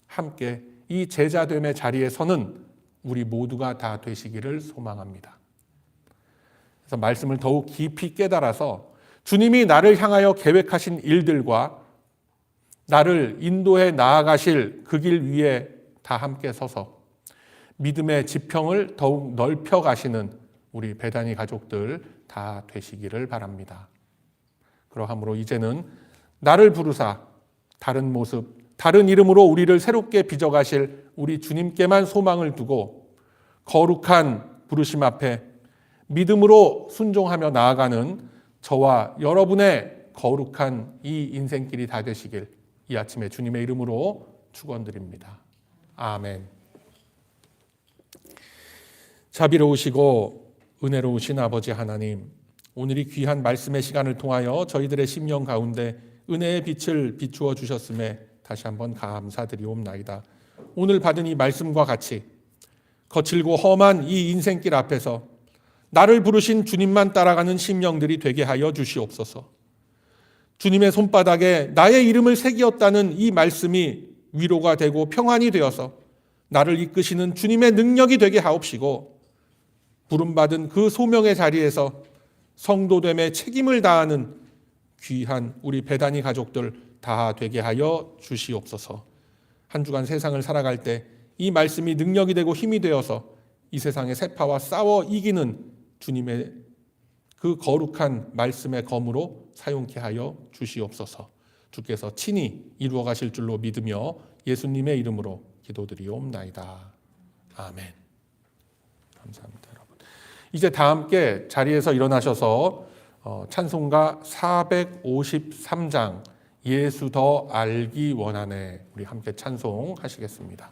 Speaker 2: 함께 이 제자됨의 자리에 서는 우리 모두가 다 되시기를 소망합니다. 그래서 말씀을 더욱 깊이 깨달아서 주님이 나를 향하여 계획하신 일들과 나를 인도해 나아가실 그 길 위에 다 함께 서서 믿음의 지평을 더욱 넓혀 가시는 우리 베다니 가족들 다 되시기를 바랍니다. 그러함으로 이제는 나를 부르사 다른 모습, 다른 이름으로 우리를 새롭게 빚어가실 우리 주님께만 소망을 두고 거룩한 부르심 앞에 믿음으로 순종하며 나아가는 저와 여러분의 거룩한 이 인생길이 다 되시길 이 아침에 주님의 이름으로 축원드립니다. 아멘. 자비로우시고 은혜로우신 아버지 하나님, 오늘 이 귀한 말씀의 시간을 통하여 저희들의 심령 가운데 은혜의 빛을 비추어 주셨음에 다시 한번 감사드리옵나이다. 오늘 받은 이 말씀과 같이 거칠고 험한 이 인생길 앞에서 나를 부르신 주님만 따라가는 심령들이 되게 하여 주시옵소서. 주님의 손바닥에 나의 이름을 새기었다는 이 말씀이 위로가 되고 평안이 되어서 나를 이끄시는 주님의 능력이 되게 하옵시고, 부름받은 그 소명의 자리에서 성도됨의 책임을 다하는 귀한 우리 베다니 가족들 다 되게 하여 주시옵소서. 한 주간 세상을 살아갈 때 이 말씀이 능력이 되고 힘이 되어서 이 세상의 세파와 싸워 이기는 주님의 그 거룩한 말씀의 검으로 사용케 하여 주시옵소서. 주께서 친히 이루어 가실 줄로 믿으며 예수님의 이름으로 기도드리옵나이다. 아멘. 감사합니다, 여러분. 이제 다 함께 자리에서 일어나셔서 찬송가 453장 예수 더 알기 원하네, 우리 함께 찬송하시겠습니다.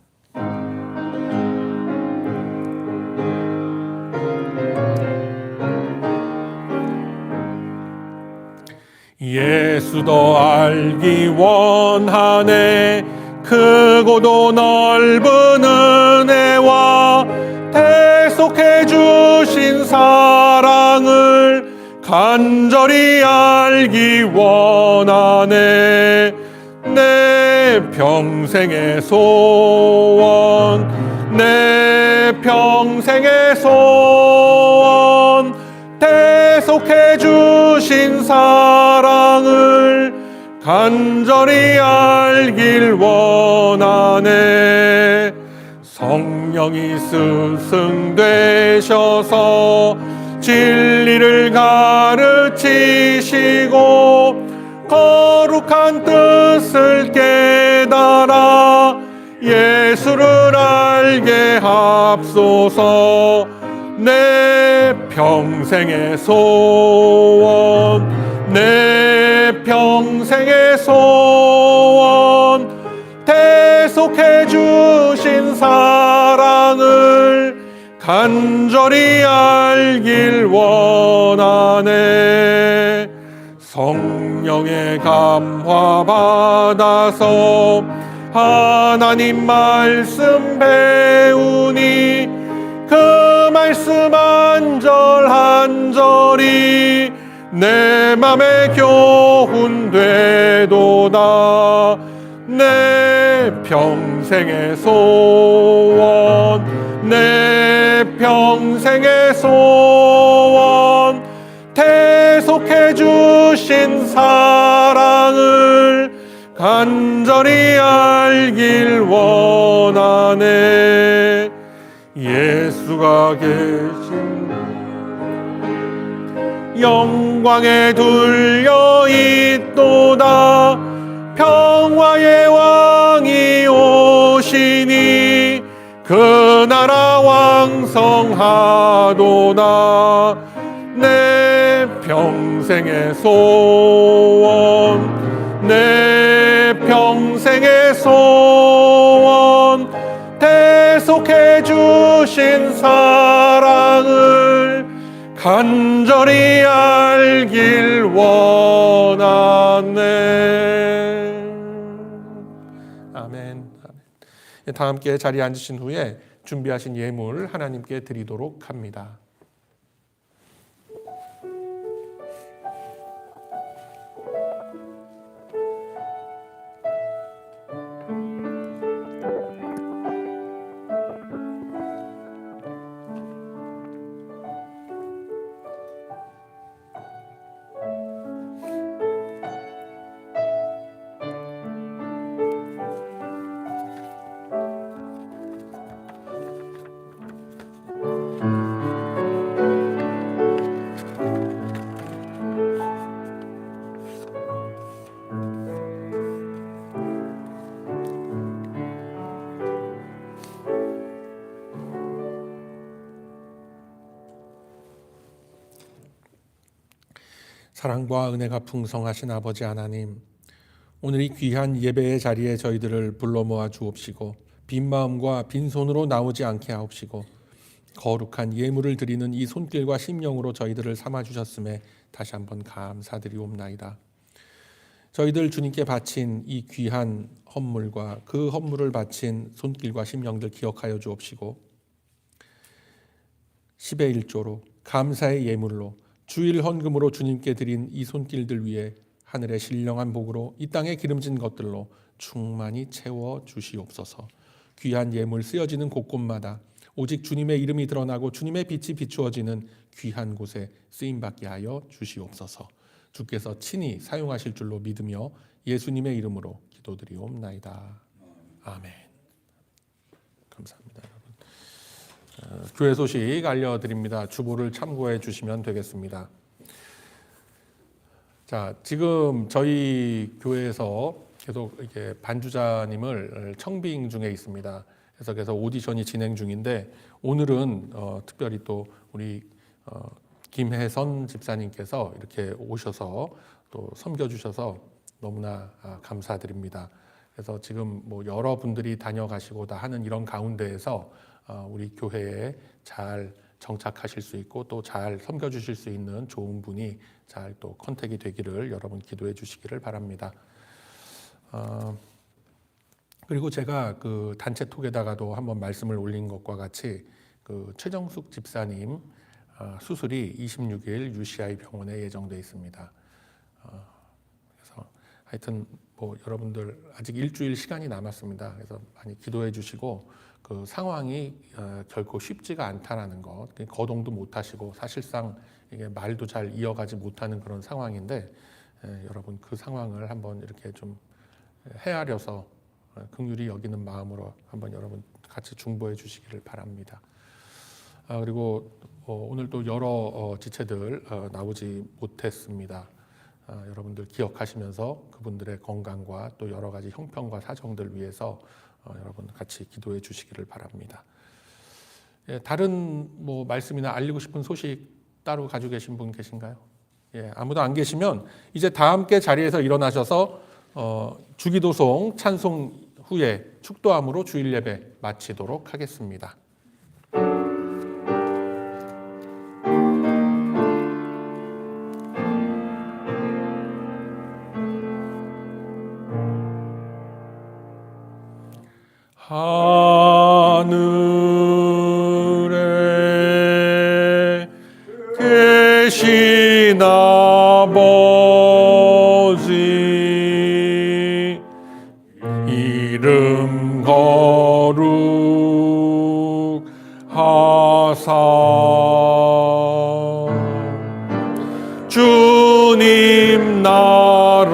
Speaker 2: 예수 더 알기 원하네, 크고도 넓은 은혜와 대속해 주신 사랑을 간절히 알기 원하네. 내 평생의 소원, 내 평생의 소원, 대속해 주신 사랑을 간절히 알길 원하네. 성령이 스승되셔서 진리를 가르치시고 거룩한 뜻을 깨달아 예수를 알게 합소서. 내 평생의 소원, 내 평생의 소원, 대속해 주신 사랑을 간절히 알길 원하네. 성령의 감화 받아서 하나님 말씀 배우니 그 말씀 한 절 한 절이 내 맘에 교훈 되도다. 내 평생의 소원, 내 평생의 소원, 대속해 주신 사랑을 간절히 알길 원하네. 예수가 계신 영광에 둘려 있도다. 평화의 왕이 오시니 그 나라 왕성하도다. 내 평생의 소원, 내 평생의 소원, 대속해 주신 사랑을 간절히 알길 원하네. 아멘. 다 함께 자리에 앉으신 후에 준비하신 예물 하나님께 드리도록 합니다. 사랑과 은혜가 풍성하신 아버지 하나님, 오늘 이 귀한 예배의 자리에 저희들을 불러 모아 주옵시고 빈 마음과 빈손으로 나오지 않게 하옵시고 거룩한 예물을 드리는 이 손길과 심령으로 저희들을 삼아 주셨음에 다시 한번 감사드리옵나이다. 저희들 주님께 바친 이 귀한 헌물과 그 헌물을 바친 손길과 심령들 기억하여 주옵시고 10의 1조로 감사의 예물로 주일 헌금으로 주님께 드린 이 손길들 위에 하늘의 신령한 복으로 이 땅에 기름진 것들로 충만히 채워 주시옵소서. 귀한 예물 쓰여지는 곳곳마다 오직 주님의 이름이 드러나고 주님의 빛이 비추어지는 귀한 곳에 쓰임받게 하여 주시옵소서. 주께서 친히 사용하실 줄로 믿으며 예수님의 이름으로 기도드리옵나이다. 아멘. 감사합니다. 교회 소식 알려드립니다. 주보를 참고해 주시면 되겠습니다. 자, 지금 저희 교회에서 계속 이렇게 반주자님을 청빙 중에 있습니다. 그래서 계속 오디션이 진행 중인데 오늘은 특별히 또 우리 김혜선 집사님께서 이렇게 오셔서 또 섬겨주셔서 너무나 감사드립니다. 그래서 지금 뭐 여러분들이 다녀가시고 다 하는 이런 가운데에서 우리 교회에 잘 정착하실 수 있고 또 잘 섬겨주실 수 있는 좋은 분이 잘 또 컨택이 되기를 여러분 기도해 주시기를 바랍니다. 그리고 제가 그 단체 톡에다가도 한번 말씀을 올린 것과 같이 그 최정숙 집사님 수술이 26일 UCI 병원에 예정돼 있습니다. 그래서 하여튼 뭐 여러분들 아직 일주일 시간이 남았습니다. 그래서 많이 기도해 주시고 그 상황이 결코 쉽지가 않다라는 것, 거동도 못하시고 사실상 이게 말도 잘 이어가지 못하는 그런 상황인데 여러분 그 상황을 한번 이렇게 좀 헤아려서 긍휼히 여기는 마음으로 한번 여러분 같이 중보해 주시기를 바랍니다. 그리고 오늘 또 여러 지체들 나오지 못했습니다. 여러분들 기억하시면서 그분들의 건강과 또 여러 가지 형편과 사정들 위해서 여러분 같이 기도해 주시기를 바랍니다. 다른 뭐 말씀이나 알리고 싶은 소식 따로 가지고 계신 분 계신가요? 아무도 안 계시면 이제 다 함께 자리에서 일어나셔서 주기도송 찬송 후에 축도함으로 주일 예배 마치도록 하겠습니다. 하늘에 계신 아버지 이름 거룩하사 주님 나라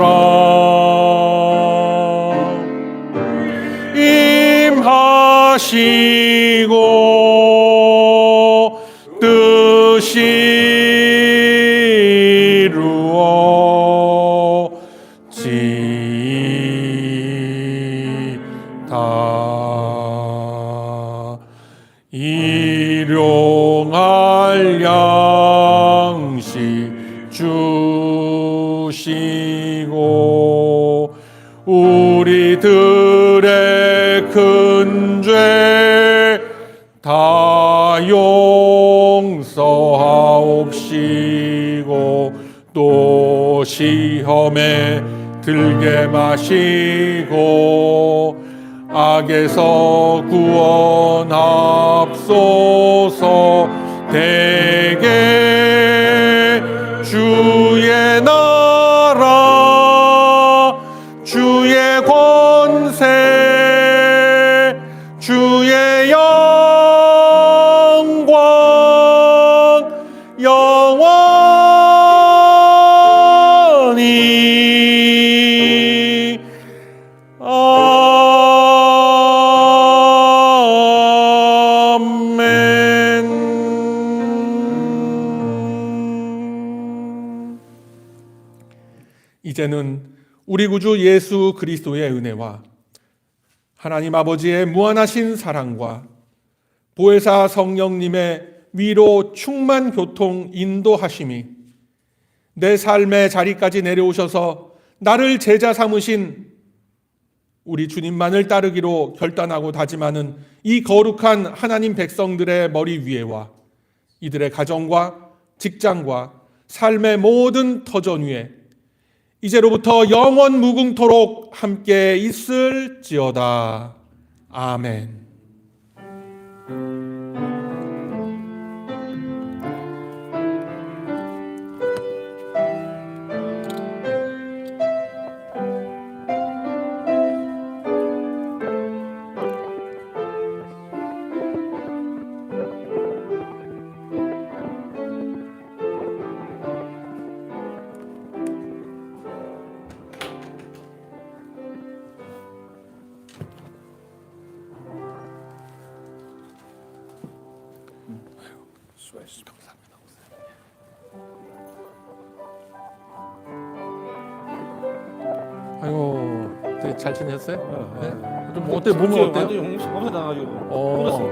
Speaker 2: 임하시고 뜻이 이루어지이다. 일용할 양식 주시고 우리들의 큰 죄 다 용서하옵시고 또 시험에 들게 마시고 악에서 구원합소서. 대개 주의 나라 주의 권세 주의 영광 영원히 아멘. 이제는 우리 구주 예수 그리스도의 은혜와 하나님 아버지의 무한하신 사랑과 보혜사 성령님의 위로 충만 교통 인도하심이 내 삶의 자리까지 내려오셔서 나를 제자 삼으신 우리 주님만을 따르기로 결단하고 다짐하는 이 거룩한 하나님 백성들의 머리 위에와 이들의 가정과 직장과 삶의 모든 터전 위에 이제로부터 영원 무궁토록 함께 있을지어다. 아멘.
Speaker 3: 수고하셨습니다.
Speaker 2: 아이고, 되게 잘 지냈어요? 네? 좀
Speaker 4: 뭐
Speaker 2: 어때? 몸은 어때요?
Speaker 4: 완전히 홍수 나가지고.
Speaker 2: 어.